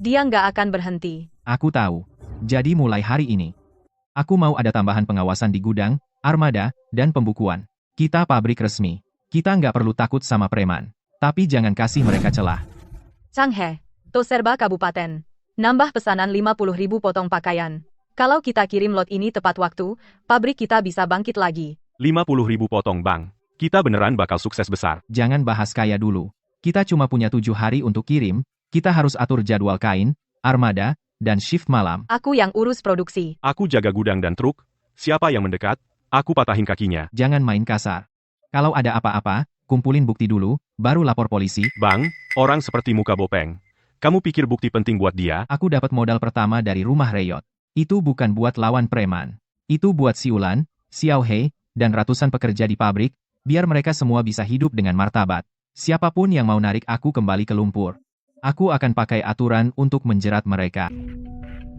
Dia nggak akan berhenti. Aku tahu. Jadi mulai hari ini, aku mau ada tambahan pengawasan di gudang, armada, dan pembukuan. Kita pabrik resmi. Kita nggak perlu takut sama preman. Tapi jangan kasih mereka celah. Changhe, Toserba Kabupaten. Nambah pesanan 50.000 potong pakaian. Kalau kita kirim lot ini tepat waktu, pabrik kita bisa bangkit lagi. 50.000 potong bang. Kita beneran bakal sukses besar. Jangan bahas kaya dulu. Kita cuma punya 7 hari untuk kirim, kita harus atur jadwal kain, armada, dan shift malam. Aku yang urus produksi. Aku jaga gudang dan truk. Siapa yang mendekat, aku patahin kakinya. Jangan main kasar. Kalau ada apa-apa, kumpulin bukti dulu, baru lapor polisi. Bang, orang seperti Muka Bopeng. Kamu pikir bukti penting buat dia? Aku dapat modal pertama dari rumah Reyot. Itu bukan buat lawan preman. Itu buat Siulan, Xiao Hei, dan ratusan pekerja di pabrik, biar mereka semua bisa hidup dengan martabat. Siapapun yang mau narik aku kembali ke lumpur, aku akan pakai aturan untuk menjerat mereka.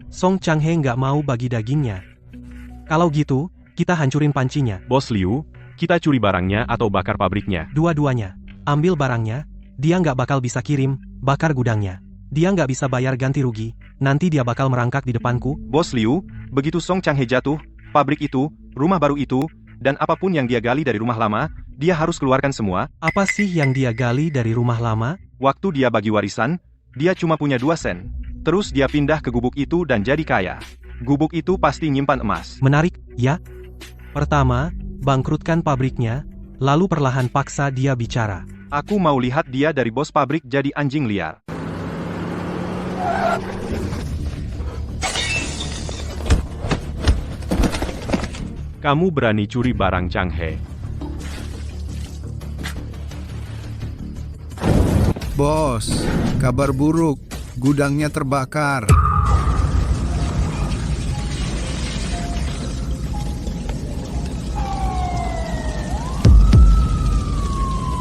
Song Changhe nggak mau bagi dagingnya. Kalau gitu, kita hancurin pancinya. Bos Liu, kita curi barangnya atau bakar pabriknya? Dua-duanya. Ambil barangnya, dia nggak bakal bisa kirim, bakar gudangnya. Dia nggak bisa bayar ganti rugi, nanti dia bakal merangkak di depanku. Bos Liu, begitu Song Changhe jatuh, pabrik itu, rumah baru itu, dan apapun yang dia gali dari rumah lama, dia harus keluarkan semua. Apa sih yang dia gali dari rumah lama? Waktu dia bagi warisan, dia cuma punya 2 sen. Terus dia pindah ke gubuk itu dan jadi kaya. Gubuk itu pasti nyimpan emas. Menarik, ya? Pertama, bangkrutkan pabriknya, lalu perlahan paksa dia bicara. Aku mau lihat dia dari bos pabrik jadi anjing liar. Kamu berani curi barang Changhe? Bos, kabar buruk. Gudangnya terbakar.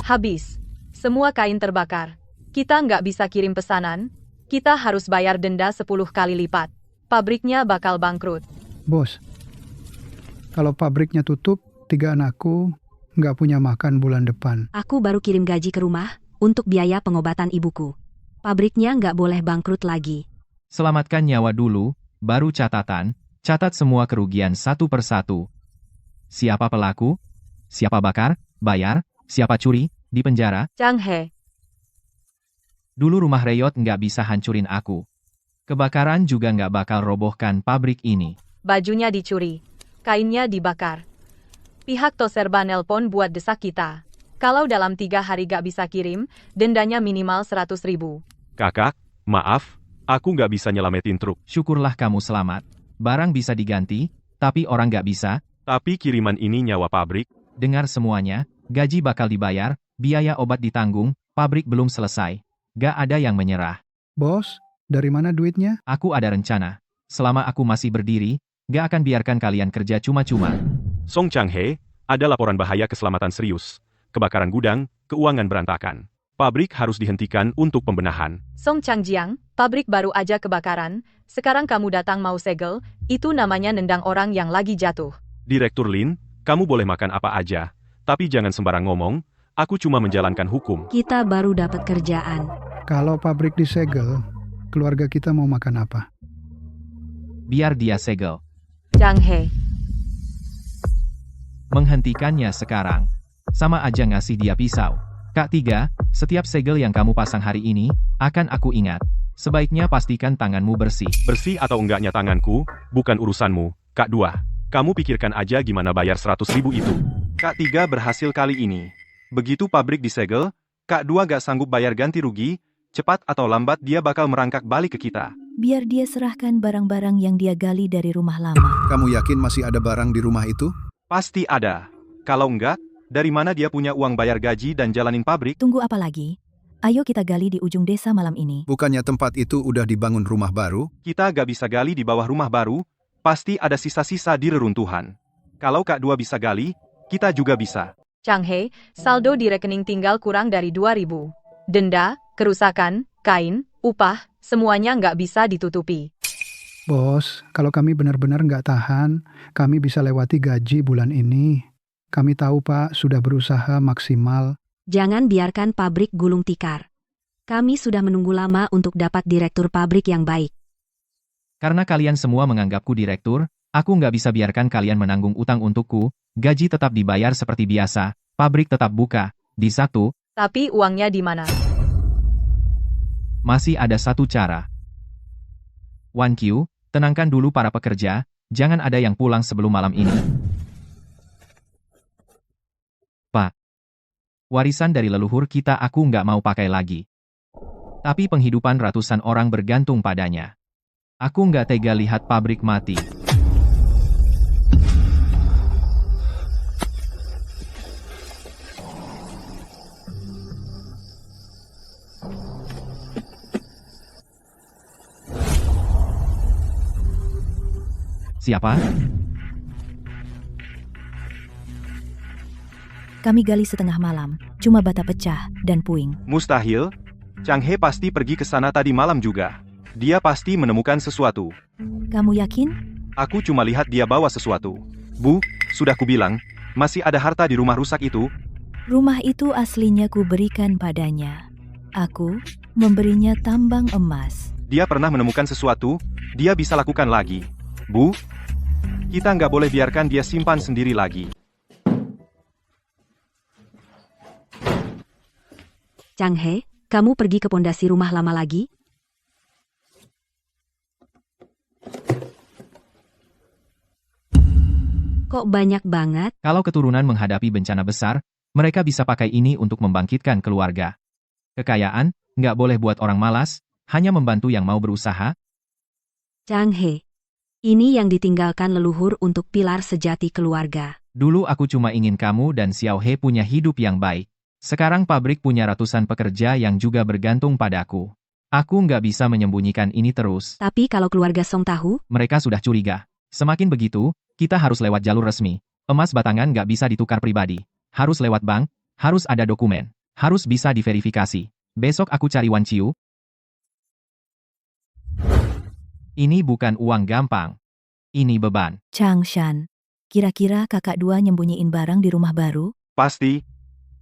Habis. Semua kain terbakar. Kita nggak bisa kirim pesanan. Kita harus bayar denda 10 kali lipat. Pabriknya bakal bangkrut. Bos, kalau pabriknya tutup, 3 anakku nggak punya makan bulan depan. Aku baru kirim gaji ke rumah untuk biaya pengobatan ibuku. Pabriknya nggak boleh bangkrut lagi. Selamatkan nyawa dulu, baru catatan, catat semua kerugian satu persatu. Siapa pelaku? Siapa bakar, bayar, siapa curi, di penjara? Changhe, Dulu rumah Reyot nggak bisa hancurin aku. Kebakaran juga nggak bakal robohkan pabrik ini. bajunya dicuri. Kainnya dibakar. Pihak Toserba nelpon buat desak kita. Kalau dalam 3 hari gak bisa kirim, dendanya minimal 100.000. Kakak, maaf, aku nggak bisa nyelamatin truk. Syukurlah kamu selamat. Barang bisa diganti, tapi orang nggak bisa. Tapi kiriman ini nyawa pabrik. Dengar semuanya, gaji bakal dibayar, biaya obat ditanggung, pabrik belum selesai. Gak ada yang menyerah. Bos, dari mana duitnya? Aku ada rencana. Selama aku masih berdiri, gak akan biarkan kalian kerja cuma-cuma. Song Changhe, ada laporan bahaya keselamatan serius. Kebakaran gudang, keuangan berantakan. Pabrik harus dihentikan untuk pembenahan. Song Changjiang, pabrik baru aja kebakaran. Sekarang kamu datang mau segel, itu namanya nendang orang yang lagi jatuh. Direktur Lin, kamu boleh makan apa aja. Tapi jangan sembarang ngomong, aku cuma menjalankan hukum. Kita baru dapat kerjaan. Kalau pabrik disegel, keluarga kita mau makan apa? Biar dia segel. Changhe, Menghentikannya sekarang. Sama aja ngasih dia pisau. Kak 3, setiap segel yang kamu pasang hari ini, akan aku ingat. Sebaiknya pastikan tanganmu bersih. Bersih atau enggaknya tanganku, bukan urusanmu. Kak 2, kamu pikirkan aja gimana bayar 100.000 itu. Kak 3 berhasil kali ini. Begitu pabrik disegel, Kak 2 gak sanggup bayar ganti rugi, cepat atau lambat dia bakal merangkak balik ke kita. Biar dia serahkan barang-barang yang dia gali dari rumah lama. Kamu yakin masih ada barang di rumah itu? Pasti ada. Kalau enggak, dari mana dia punya uang bayar gaji dan jalanin pabrik? Tunggu apa lagi? Ayo kita gali di ujung desa malam ini. Bukannya tempat itu udah dibangun rumah baru? Kita gak bisa gali di bawah rumah baru, pasti ada sisa-sisa di reruntuhan. Kalau Kak 2 bisa gali, kita juga bisa. Changhe, saldo di rekening tinggal kurang dari 2.000. Denda, kerusakan, kain, upah, semuanya nggak bisa ditutupi. Bos, kalau kami benar-benar nggak tahan, kami bisa lewati gaji bulan ini. Kami tahu Pak, sudah berusaha maksimal. Jangan biarkan pabrik gulung tikar. Kami sudah menunggu lama untuk dapat direktur pabrik yang baik. Karena kalian semua menganggapku direktur, aku nggak bisa biarkan kalian menanggung utang untukku, gaji tetap dibayar seperti biasa, pabrik tetap buka, di satu, Tapi uangnya di mana? masih ada satu cara. Wan Qiu, tenangkan dulu para pekerja, jangan ada yang pulang sebelum malam ini. Pak, warisan dari leluhur kita aku nggak mau pakai lagi. Tapi penghidupan ratusan orang bergantung padanya. Aku nggak tega lihat pabrik mati. Siapa? Kami gali setengah malam, cuma bata pecah dan puing. Mustahil. Chang He pasti pergi ke sana tadi malam juga. Dia pasti menemukan sesuatu. Kamu yakin? Aku cuma lihat dia bawa sesuatu. Bu, sudah kubilang, masih ada harta di rumah rusak itu. Rumah itu aslinya ku berikan padanya. Aku memberinya tambang emas. Dia pernah menemukan sesuatu, dia bisa lakukan lagi. Bu, kita nggak boleh biarkan dia simpan sendiri lagi. Chang He, kamu pergi ke pondasi rumah lama lagi? Kok banyak banget? Kalau keturunan menghadapi bencana besar, mereka bisa pakai ini untuk membangkitkan keluarga. Kekayaan, nggak boleh buat orang malas, hanya membantu yang mau berusaha. Chang He, ini yang ditinggalkan leluhur untuk pilar sejati keluarga. Dulu aku cuma ingin kamu dan Xiao He punya hidup yang baik. Sekarang pabrik punya ratusan pekerja yang juga bergantung padaku. Aku nggak bisa menyembunyikan ini terus. Tapi kalau keluarga Song tahu, Mereka sudah curiga. Semakin begitu, kita harus lewat jalur resmi. Emas batangan nggak bisa ditukar pribadi. Harus lewat bank, harus ada dokumen, harus bisa diverifikasi. Besok aku cari Wan Qiu. Ini bukan uang gampang. Ini beban. Chang Shan, kira-kira kakak dua nyembunyiin barang di rumah baru? Pasti.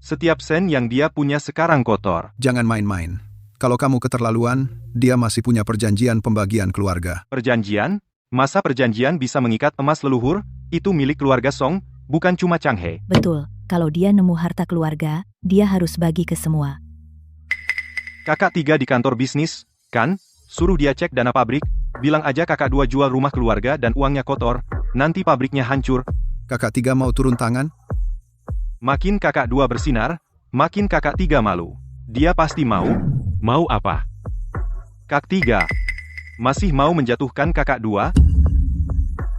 Setiap sen yang dia punya sekarang kotor. Jangan main-main. Kalau kamu keterlaluan, dia masih punya perjanjian pembagian keluarga. Perjanjian? Masa perjanjian bisa mengikat emas leluhur? Itu milik keluarga Song, bukan cuma Chang He. Betul, kalau dia nemu harta keluarga, dia harus bagi ke semua. Kakak tiga di kantor bisnis, kan? Suruh dia cek dana pabrik, bilang aja kakak dua jual rumah keluarga dan uangnya kotor, nanti pabriknya hancur. Kakak tiga mau turun tangan? Makin kakak dua bersinar, makin kakak tiga malu. Dia pasti mau. Mau apa? Kak tiga. Masih mau menjatuhkan kakak dua?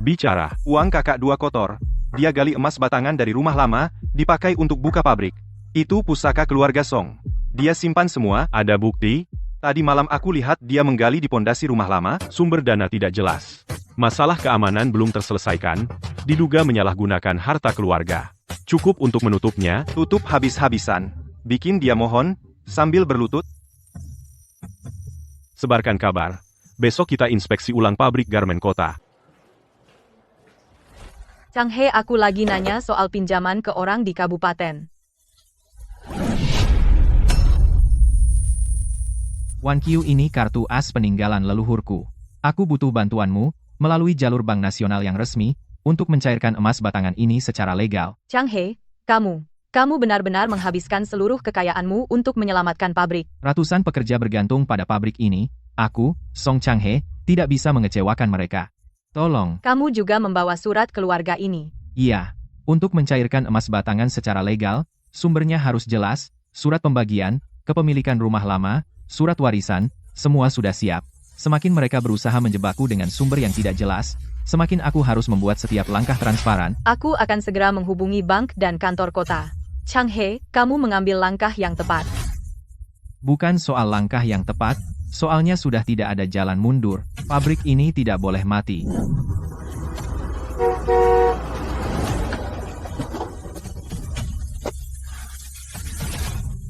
Bicara. Uang kakak dua kotor. Dia gali emas batangan dari rumah lama, dipakai untuk buka pabrik. Itu pusaka keluarga Song. Dia simpan semua. Ada bukti? Tadi malam aku lihat dia menggali di pondasi rumah lama. Sumber dana tidak jelas. Masalah keamanan belum terselesaikan. Diduga menyalahgunakan harta keluarga. Cukup untuk menutupnya. Tutup habis-habisan. Bikin dia mohon, sambil berlutut. Sebarkan kabar. Besok kita inspeksi ulang pabrik garmen kota. Chang He, aku lagi nanya soal pinjaman ke orang di kabupaten. Wan Qiu ini kartu as peninggalan leluhurku. Aku butuh bantuanmu, melalui jalur bank nasional yang resmi, untuk mencairkan emas batangan ini secara legal. Chang He, kamu benar-benar menghabiskan seluruh kekayaanmu untuk menyelamatkan pabrik. Ratusan pekerja bergantung pada pabrik ini, aku, Song Chang He, tidak bisa mengecewakan mereka. Tolong. Kamu juga membawa surat keluarga ini. Iya, untuk mencairkan emas batangan secara legal, sumbernya harus jelas, surat pembagian, kepemilikan rumah lama, surat warisan, semua sudah siap. Semakin mereka berusaha menjebakku dengan sumber yang tidak jelas, semakin aku harus membuat setiap langkah transparan. Aku akan segera menghubungi bank dan kantor kota. Chang He, kamu mengambil langkah yang tepat. Bukan soal langkah yang tepat, soalnya sudah tidak ada jalan mundur. Pabrik ini tidak boleh mati.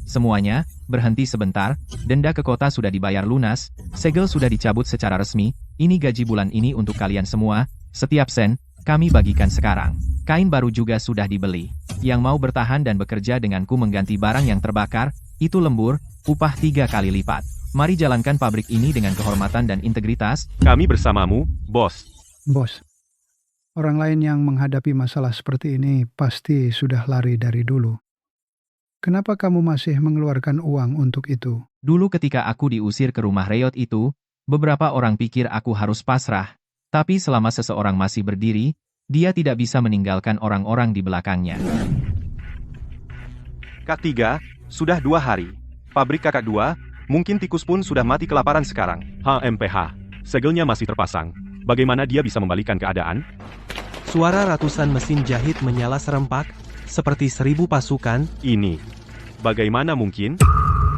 Semuanya, berhenti sebentar, denda ke kota sudah dibayar lunas, segel sudah dicabut secara resmi, Ini gaji bulan ini untuk kalian semua, setiap sen, kami bagikan sekarang. Kain baru juga sudah dibeli. Yang mau bertahan dan bekerja denganku mengganti barang yang terbakar, itu lembur, upah 3 kali lipat. Mari jalankan pabrik ini dengan kehormatan dan integritas. Kami bersamamu, bos. Bos, orang lain yang menghadapi masalah seperti ini pasti sudah lari dari dulu. Kenapa kamu masih mengeluarkan uang untuk itu? Dulu ketika aku diusir ke rumah Reyot itu, beberapa orang pikir aku harus pasrah. Tapi selama seseorang masih berdiri, dia tidak bisa meninggalkan orang-orang di belakangnya. Kak 3, sudah 2 hari. Pabrik kakak 2, mungkin tikus pun sudah mati kelaparan sekarang. HMPH, segelnya masih terpasang. Bagaimana dia bisa membalikan keadaan? Suara ratusan mesin jahit menyala serempak, seperti 1000 pasukan. Ini, bagaimana mungkin?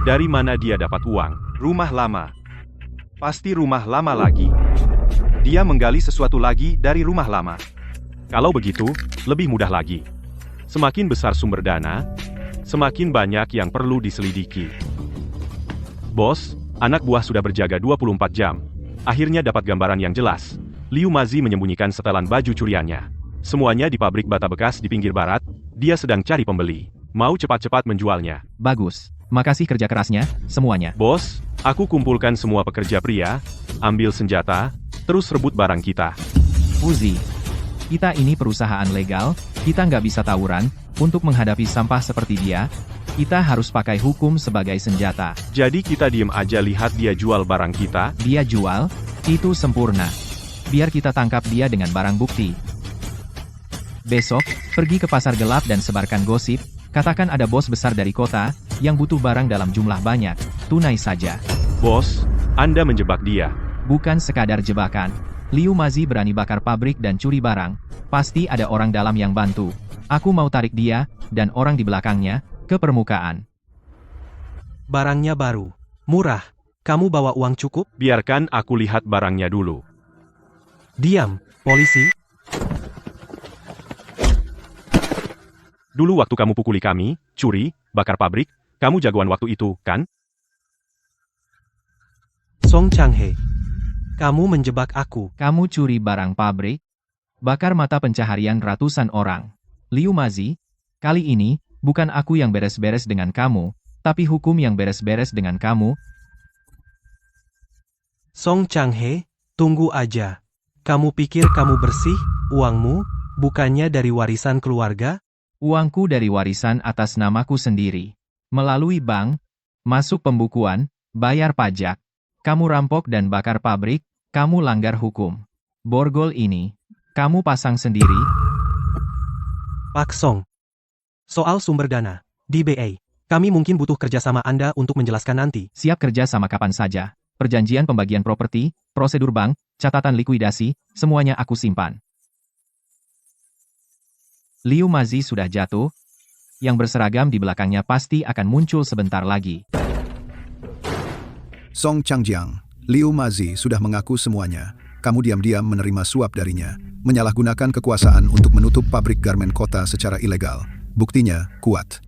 Dari mana dia dapat uang? Rumah lama. Pasti rumah lama lagi. Dia menggali sesuatu lagi dari rumah lama. Kalau begitu, lebih mudah lagi. Semakin besar sumber dana, semakin banyak yang perlu diselidiki. Bos, anak buah sudah berjaga 24 jam. Akhirnya dapat gambaran yang jelas. Liu Mazi menyembunyikan setelan baju curiannya. Semuanya di pabrik bata bekas di pinggir barat. Dia sedang cari pembeli. Mau cepat-cepat menjualnya. Bagus. Makasih kerja kerasnya, semuanya. Bos, aku kumpulkan semua pekerja pria, ambil senjata, terus rebut barang kita. Uzi, kita ini perusahaan legal, kita nggak bisa tawuran. Untuk menghadapi sampah seperti dia, kita harus pakai hukum sebagai senjata. Jadi kita diem aja lihat dia jual barang kita? Dia jual, itu sempurna. Biar kita tangkap dia dengan barang bukti. Besok, pergi ke pasar gelap dan sebarkan gosip, katakan ada bos besar dari kota, yang butuh barang dalam jumlah banyak, tunai saja. Bos, Anda menjebak dia. Bukan sekadar jebakan. Liu Mazi berani bakar pabrik dan curi barang, pasti ada orang dalam yang bantu. Aku mau tarik dia, dan orang di belakangnya, ke permukaan. Barangnya baru. Murah. Kamu bawa uang cukup? Biarkan aku lihat barangnya dulu. Diam, polisi. Dulu waktu kamu pukuli kami, curi, bakar pabrik, kamu jagoan waktu itu, kan? Song Changhe, kamu menjebak aku. Kamu curi barang pabrik, bakar mata pencaharian ratusan orang. Liu Mazi, kali ini, bukan aku yang beres-beres dengan kamu, tapi hukum yang beres-beres dengan kamu. Song Changhe, tunggu aja. Kamu pikir kamu bersih, uangmu, bukannya dari warisan keluarga? Uangku dari warisan atas namaku sendiri. Melalui bank, masuk pembukuan, bayar pajak. Kamu rampok dan bakar pabrik, kamu langgar hukum. Borgol ini, kamu pasang sendiri. Pak Song. Soal sumber dana, DBA. Kami mungkin butuh kerjasama Anda untuk menjelaskan nanti. Siap kerja sama kapan saja. Perjanjian pembagian properti, prosedur bank, catatan likuidasi, semuanya aku simpan. Liu Mazi sudah jatuh. Yang berseragam di belakangnya pasti akan muncul sebentar lagi. Song Changjiang, Liu Mazi sudah mengaku semuanya. Kamu diam-diam menerima suap darinya, menyalahgunakan kekuasaan untuk menutup pabrik garmen kota secara ilegal. Buktinya kuat.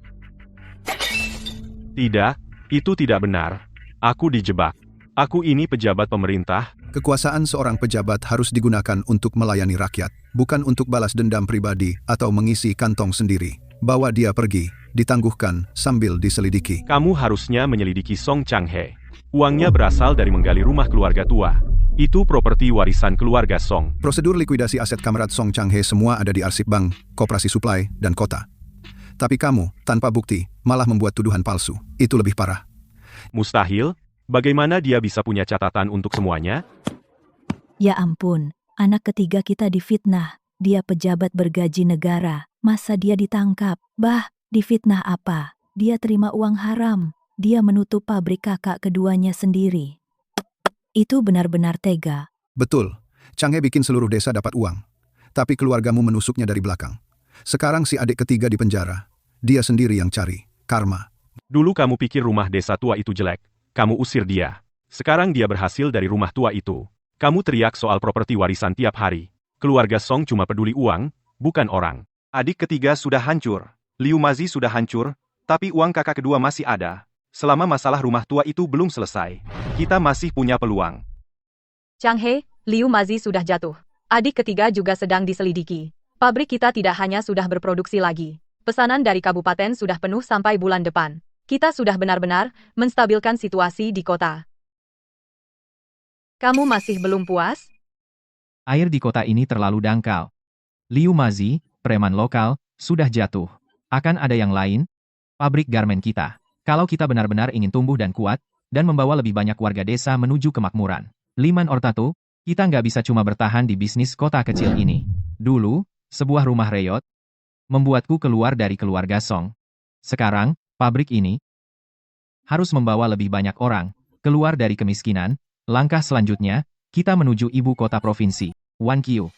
Tidak, itu tidak benar. Aku dijebak. Aku ini pejabat pemerintah. Kekuasaan seorang pejabat harus digunakan untuk melayani rakyat, bukan untuk balas dendam pribadi atau mengisi kantong sendiri. Bawa dia pergi, ditangguhkan sambil diselidiki. Kamu harusnya menyelidiki Song Changhe. Uangnya berasal dari menggali rumah keluarga tua. Itu properti warisan keluarga Song. Prosedur likuidasi aset Kamrat Song Changhe semua ada di arsip bank, koperasi suplai, dan kota. Tapi kamu, tanpa bukti, malah membuat tuduhan palsu. Itu lebih parah. Mustahil. Bagaimana dia bisa punya catatan untuk semuanya? Ya ampun, anak ketiga kita difitnah. Dia pejabat bergaji negara. Masa dia ditangkap? Bah, difitnah apa? Dia terima uang haram. Dia menutup pabrik kakak keduanya sendiri. Itu benar-benar tega. Betul, Changhe bikin seluruh desa dapat uang. Tapi keluargamu menusuknya dari belakang. Sekarang si adik ketiga di penjara. Dia sendiri yang cari. Karma. Dulu kamu pikir rumah desa tua itu jelek. Kamu usir dia. Sekarang dia berhasil dari rumah tua itu. Kamu teriak soal properti warisan tiap hari. Keluarga Song cuma peduli uang, bukan orang. Adik ketiga sudah hancur. Liu Mazi sudah hancur, tapi uang kakak kedua masih ada. Selama masalah rumah tua itu belum selesai, kita masih punya peluang. Changhe, Liu Mazi sudah jatuh. Adik ketiga juga sedang diselidiki. Pabrik kita tidak hanya sudah berproduksi lagi. Pesanan dari kabupaten sudah penuh sampai bulan depan. Kita sudah benar-benar menstabilkan situasi di kota. Kamu masih belum puas? Air di kota ini terlalu dangkal. Liu Mazi, preman lokal, sudah jatuh. Akan ada yang lain? Pabrik garmen kita. Kalau kita benar-benar ingin tumbuh dan kuat, dan membawa lebih banyak warga desa menuju kemakmuran. Liman Ortatu, kita nggak bisa cuma bertahan di bisnis kota kecil ini. Dulu, sebuah rumah reyot, membuatku keluar dari keluarga Song. Sekarang, pabrik ini harus membawa lebih banyak orang keluar dari kemiskinan. Langkah selanjutnya, kita menuju ibu kota provinsi, Wanqiu.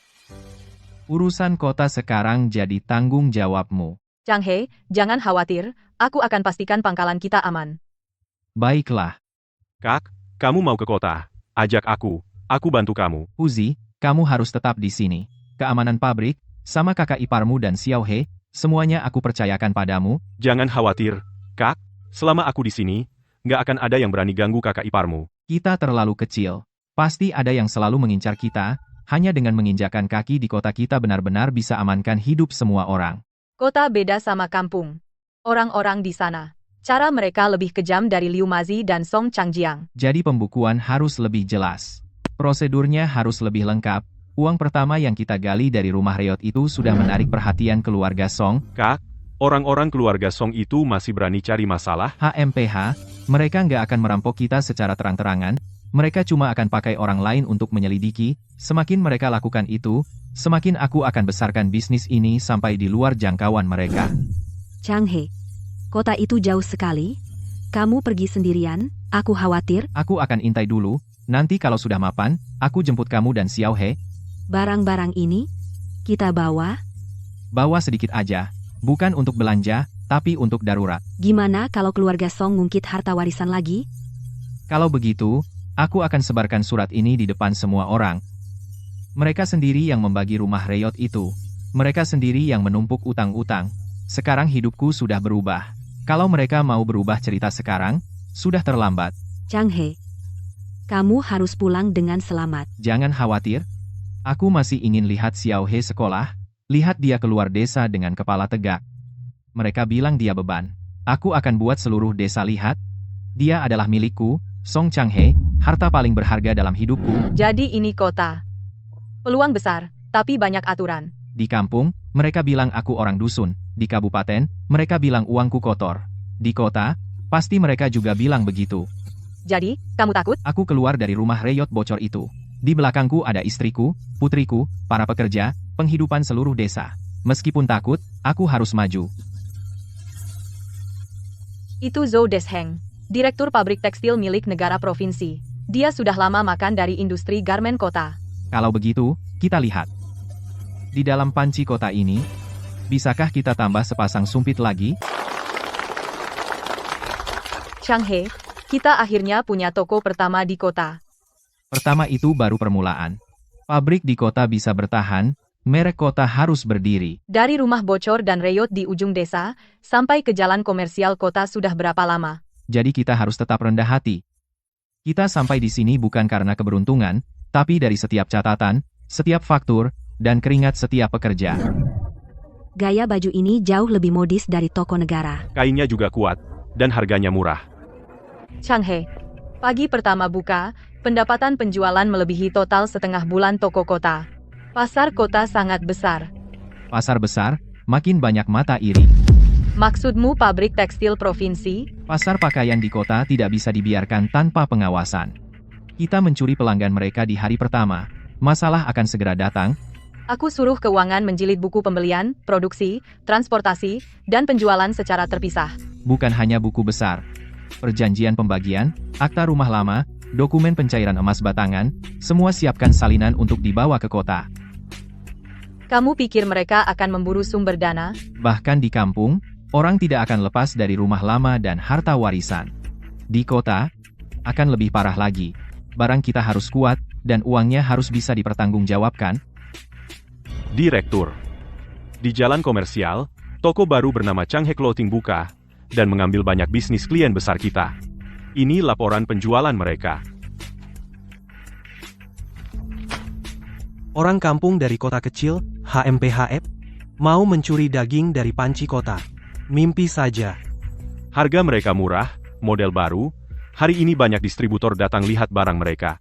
Urusan kota sekarang jadi tanggung jawabmu. Chang He, jangan khawatir, aku akan pastikan pangkalan kita aman. Baiklah. Kak, kamu mau ke kota? Ajak aku bantu kamu. Uzi, kamu harus tetap di sini. Keamanan pabrik, sama kakak iparmu dan Xiao He, semuanya aku percayakan padamu. Jangan khawatir, Kak. Selama aku di sini, nggak akan ada yang berani ganggu kakak iparmu. Kita terlalu kecil. Pasti ada yang selalu mengincar kita. Hanya dengan menginjakan kaki di kota kita benar-benar bisa amankan hidup semua orang. Kota beda sama kampung. Orang-orang di sana, cara mereka lebih kejam dari Liu Mazi dan Song Changjiang. Jadi pembukuan harus lebih jelas. Prosedurnya harus lebih lengkap. Uang pertama yang kita gali dari rumah reyot itu sudah menarik perhatian keluarga Song. Kak, orang-orang keluarga Song itu masih berani cari masalah? HMPH, mereka nggak akan merampok kita secara terang-terangan. Mereka cuma akan pakai orang lain untuk menyelidiki. Semakin mereka lakukan itu, semakin aku akan besarkan bisnis ini sampai di luar jangkauan mereka. Chang He, kota itu jauh sekali. Kamu pergi sendirian, aku khawatir. Aku akan intai dulu, nanti kalau sudah mapan, aku jemput kamu dan Xiao He. Barang-barang ini, kita bawa? Bawa sedikit aja, bukan untuk belanja, tapi untuk darurat. Gimana kalau keluarga Song ngungkit harta warisan lagi? Kalau begitu, aku akan sebarkan surat ini di depan semua orang. Mereka sendiri yang membagi rumah reyot itu. Mereka sendiri yang menumpuk utang-utang. Sekarang hidupku sudah berubah. Kalau mereka mau berubah cerita sekarang, sudah terlambat. Chang He, kamu harus pulang dengan selamat. Jangan khawatir. Aku masih ingin lihat Xiao He sekolah. Lihat dia keluar desa dengan kepala tegak. Mereka bilang dia beban. Aku akan buat seluruh desa lihat. Dia adalah milikku, Song Chang He, harta paling berharga dalam hidupku. Jadi ini kota. Peluang besar, tapi banyak aturan. Di kampung, mereka bilang aku orang dusun. Di kabupaten, mereka bilang uangku kotor. Di kota, pasti mereka juga bilang begitu. Jadi, kamu takut? Aku keluar dari rumah reyot bocor itu. Di belakangku ada istriku, putriku, para pekerja, penghidupan seluruh desa. Meskipun takut, aku harus maju. Itu Zhou Desheng, direktur pabrik tekstil milik negara provinsi. Dia sudah lama makan dari industri garmen kota. Kalau begitu, kita lihat. Di dalam panci kota ini, bisakah kita tambah sepasang sumpit lagi? Chang He, kita akhirnya punya toko pertama di kota. Pertama itu baru permulaan. Pabrik di kota bisa bertahan, merek kota harus berdiri. Dari rumah bocor dan reyot di ujung desa, sampai ke jalan komersial kota sudah berapa lama? Jadi kita harus tetap rendah hati. Kita sampai di sini bukan karena keberuntungan, tapi dari setiap catatan, setiap faktur, dan keringat setiap pekerja. Gaya baju ini jauh lebih modis dari toko negara. Kainnya juga kuat, dan harganya murah. Chang He, pagi pertama buka, pendapatan penjualan melebihi total setengah bulan toko kota. Pasar kota sangat besar. Pasar besar, makin banyak mata iri. Maksudmu pabrik tekstil provinsi? Pasar pakaian di kota tidak bisa dibiarkan tanpa pengawasan. Kita mencuri pelanggan mereka di hari pertama. Masalah akan segera datang. Aku suruh keuangan menjilid buku pembelian, produksi, transportasi, dan penjualan secara terpisah. Bukan hanya buku besar. Perjanjian pembagian, akta rumah lama, dokumen pencairan emas batangan, semua siapkan salinan untuk dibawa ke kota. Kamu pikir mereka akan memburu sumber dana? Bahkan di kampung, orang tidak akan lepas dari rumah lama dan harta warisan. Di kota, akan lebih parah lagi. Barang kita harus kuat, dan uangnya harus bisa dipertanggungjawabkan. Direktur. Di jalan komersial, toko baru bernama Chang He Clothing buka, dan mengambil banyak bisnis klien besar kita. Ini laporan penjualan mereka. Orang kampung dari kota kecil, HMPHF, mau mencuri daging dari panci kota. Mimpi saja. Harga mereka murah, model baru. Hari ini banyak distributor datang lihat barang mereka.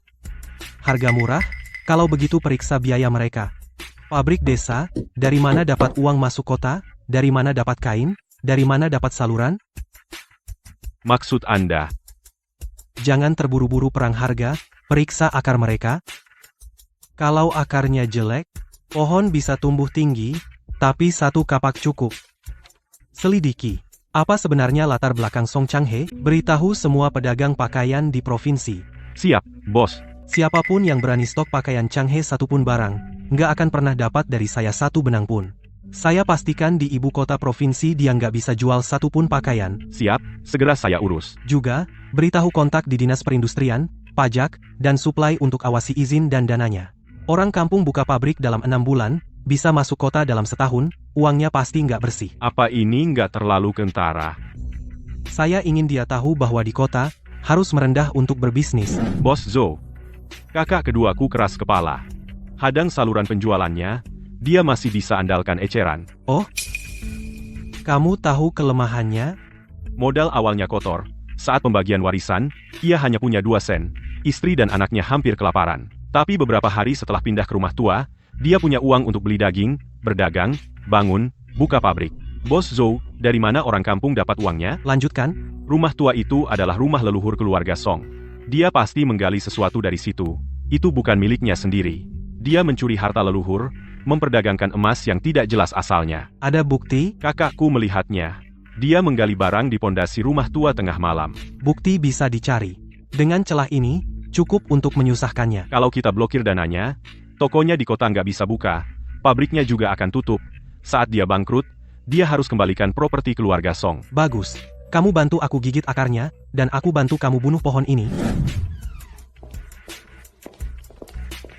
Harga murah? Kalau begitu periksa biaya mereka. Pabrik desa, dari mana dapat uang masuk kota? Dari mana dapat kain? Dari mana dapat saluran? Maksud Anda? Jangan terburu-buru perang harga, periksa akar mereka. Kalau akarnya jelek, pohon bisa tumbuh tinggi, tapi satu kapak cukup. Selidiki, apa sebenarnya latar belakang Song Changhe? Beritahu semua pedagang pakaian di provinsi. Siap, bos. Siapapun yang berani stok pakaian Changhe satupun barang, nggak akan pernah dapat dari saya satu benang pun. Saya pastikan di ibu kota provinsi dia nggak bisa jual satupun pakaian. Siap, segera saya urus. Juga, beritahu kontak di Dinas Perindustrian, Pajak, dan Suplai untuk awasi izin dan dananya. Orang kampung buka pabrik dalam 6 bulan, bisa masuk kota dalam setahun, uangnya pasti nggak bersih. Apa ini nggak terlalu kentara? Saya ingin dia tahu bahwa di kota, harus merendah untuk berbisnis. Bos Zhou, kakak keduaku keras kepala. Hadang saluran penjualannya, dia masih bisa andalkan eceran. Oh? Kamu tahu kelemahannya? Modal awalnya kotor. Saat pembagian warisan, ia hanya punya 2 sen. Istri dan anaknya hampir kelaparan. Tapi beberapa hari setelah pindah ke rumah tua, dia punya uang untuk beli daging, berdagang, bangun, buka pabrik. Bos Zhou, dari mana orang kampung dapat uangnya? Lanjutkan. Rumah tua itu adalah rumah leluhur keluarga Song. Dia pasti menggali sesuatu dari situ. Itu bukan miliknya sendiri. Dia mencuri harta leluhur, memperdagangkan emas yang tidak jelas asalnya. Ada bukti? Kakakku melihatnya. Dia menggali barang di pondasi rumah tua tengah malam. Bukti bisa dicari. Dengan celah ini, cukup untuk menyusahkannya. Kalau kita blokir dananya, tokonya di kota nggak bisa buka, pabriknya juga akan tutup. Saat dia bangkrut, dia harus kembalikan properti keluarga Song. Bagus. Kamu bantu aku gigit akarnya, dan aku bantu kamu bunuh pohon ini.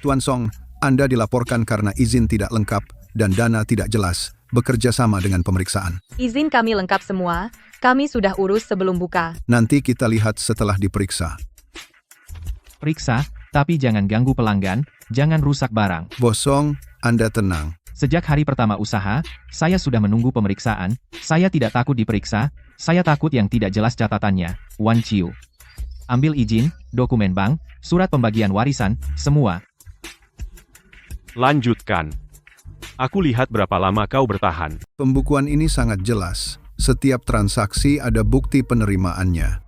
Tuan Song, Anda dilaporkan karena izin tidak lengkap dan dana tidak jelas, bekerja sama dengan pemeriksaan. Izin kami lengkap semua, kami sudah urus sebelum buka. Nanti kita lihat setelah diperiksa. Periksa, tapi jangan ganggu pelanggan, jangan rusak barang. Bos Song, Anda tenang. Sejak hari pertama usaha, saya sudah menunggu pemeriksaan, saya tidak takut diperiksa, saya takut yang tidak jelas catatannya. Wan Chiu. Ambil izin, dokumen bank, surat pembagian warisan, semua. Lanjutkan. Aku lihat berapa lama kau bertahan. Pembukuan ini sangat jelas. Setiap transaksi ada bukti penerimaannya.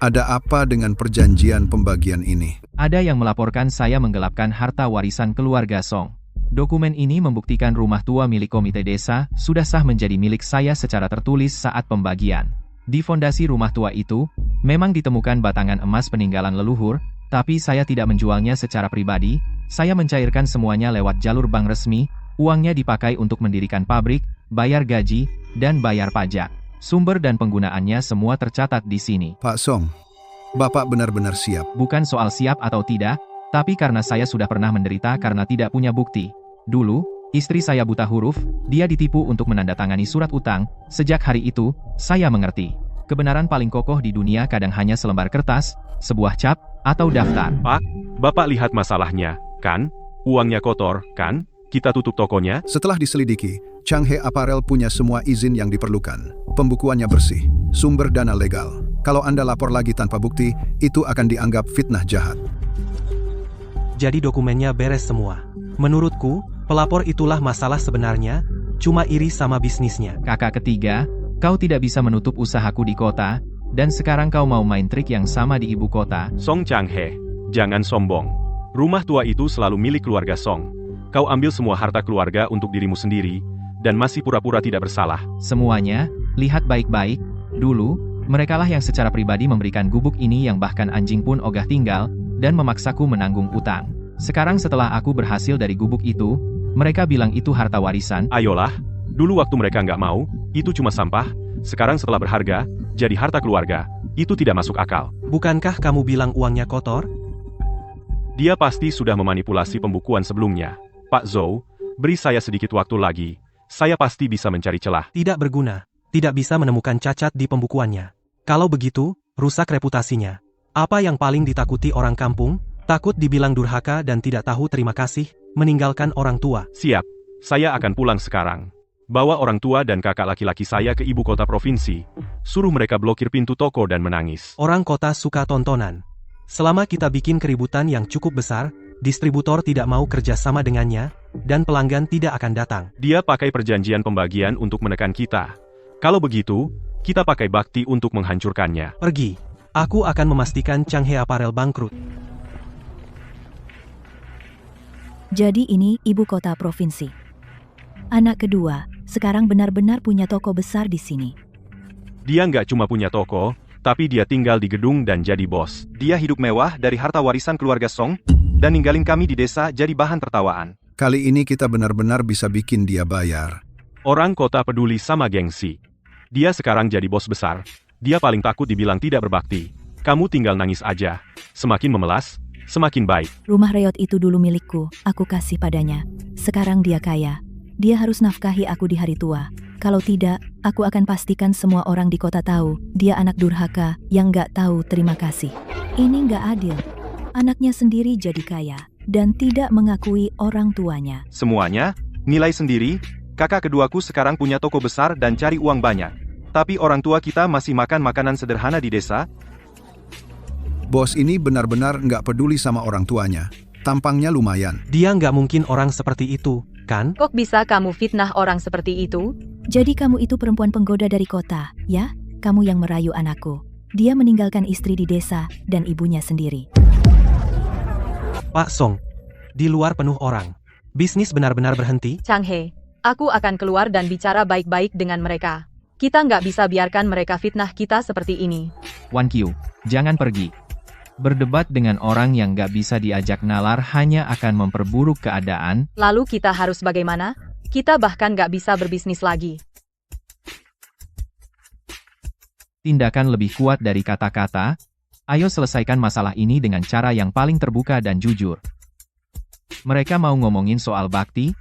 Ada apa dengan perjanjian pembagian ini? Ada yang melaporkan saya menggelapkan harta warisan keluarga Song. Dokumen ini membuktikan rumah tua milik komite desa sudah sah menjadi milik saya secara tertulis saat pembagian. Di fondasi rumah tua itu, memang ditemukan batangan emas peninggalan leluhur, tapi saya tidak menjualnya secara pribadi, saya mencairkan semuanya lewat jalur bank resmi, uangnya dipakai untuk mendirikan pabrik, bayar gaji, dan bayar pajak. Sumber dan penggunaannya semua tercatat di sini. Pak Song, Bapak benar-benar siap. Bukan soal siap atau tidak, tapi karena saya sudah pernah menderita karena tidak punya bukti. Dulu, istri saya buta huruf, dia ditipu untuk menandatangani surat utang, sejak hari itu, saya mengerti. Kebenaran paling kokoh di dunia kadang hanya selembar kertas, sebuah cap, atau daftar. Pak, Bapak lihat masalahnya, kan? Uangnya kotor, kan? Kita tutup tokonya? Setelah diselidiki, Changhe Apparel punya semua izin yang diperlukan. Pembukuannya bersih, sumber dana legal. Kalau Anda lapor lagi tanpa bukti, itu akan dianggap fitnah jahat. Jadi dokumennya beres semua. Menurutku, pelapor itulah masalah sebenarnya, cuma iri sama bisnisnya. Kakak ketiga, kau tidak bisa menutup usahaku di kota, dan sekarang kau mau main trik yang sama di ibu kota. Song Changhe, jangan sombong. Rumah tua itu selalu milik keluarga Song. Kau ambil semua harta keluarga untuk dirimu sendiri, dan masih pura-pura tidak bersalah. Semuanya, lihat baik-baik, dulu, merekalah yang secara pribadi memberikan gubuk ini yang bahkan anjing pun ogah tinggal, dan memaksaku menanggung utang. Sekarang setelah aku berhasil dari gubuk itu, mereka bilang itu harta warisan. Ayolah, dulu waktu mereka nggak mau, itu cuma sampah, sekarang setelah berharga, jadi harta keluarga, itu tidak masuk akal. Bukankah kamu bilang uangnya kotor? Dia pasti sudah memanipulasi pembukuan sebelumnya. Pak Zhou, beri saya sedikit waktu lagi, saya pasti bisa mencari celah. Tidak berguna, tidak bisa menemukan cacat di pembukuannya. Kalau begitu, rusak reputasinya. Apa yang paling ditakuti orang kampung? Takut dibilang durhaka dan tidak tahu terima kasih, meninggalkan orang tua. Siap, saya akan pulang sekarang. Bawa orang tua dan kakak laki-laki saya ke ibu kota provinsi. Suruh mereka blokir pintu toko dan menangis. Orang kota suka tontonan. Selama kita bikin keributan yang cukup besar, distributor tidak mau kerja sama dengannya, dan pelanggan tidak akan datang. Dia pakai perjanjian pembagian untuk menekan kita. Kalau begitu, kita pakai bakti untuk menghancurkannya. Pergi. Aku akan memastikan Changhe Apparel bangkrut. Jadi ini ibu kota provinsi. Anak kedua, sekarang benar-benar punya toko besar di sini. Dia nggak cuma punya toko, tapi dia tinggal di gedung dan jadi bos. Dia hidup mewah dari harta warisan keluarga Song, dan ninggalin kami di desa jadi bahan tertawaan. Kali ini kita benar-benar bisa bikin dia bayar. Orang kota peduli sama gengsi. Dia sekarang jadi bos besar. Dia paling takut dibilang tidak berbakti. Kamu tinggal nangis aja. Semakin memelas, semakin baik. Rumah reot itu dulu milikku, aku kasih padanya. Sekarang dia kaya. Dia harus nafkahi aku di hari tua. Kalau tidak, aku akan pastikan semua orang di kota tahu, dia anak durhaka yang nggak tahu terima kasih. Ini nggak adil. Anaknya sendiri jadi kaya, dan tidak mengakui orang tuanya. Semuanya, nilai sendiri, kakak keduaku sekarang punya toko besar dan cari uang banyak. Tapi orang tua kita masih makan makanan sederhana di desa. Bos ini benar-benar nggak peduli sama orang tuanya. Tampangnya lumayan. Dia nggak mungkin orang seperti itu, kan? Kok bisa kamu fitnah orang seperti itu? Jadi kamu itu perempuan penggoda dari kota, ya? Kamu yang merayu anakku. Dia meninggalkan istri di desa dan ibunya sendiri. Pak Song, di luar penuh orang. Bisnis benar-benar berhenti? Changhe, aku akan keluar dan bicara baik-baik dengan mereka. Kita nggak bisa biarkan mereka fitnah kita seperti ini. Wan Qiu, jangan pergi. Berdebat dengan orang yang gak bisa diajak nalar hanya akan memperburuk keadaan. Lalu kita harus bagaimana? Kita bahkan gak bisa berbisnis lagi. Tindakan lebih kuat dari kata-kata. Ayo selesaikan masalah ini dengan cara yang paling terbuka dan jujur. Mereka mau ngomongin soal bakti?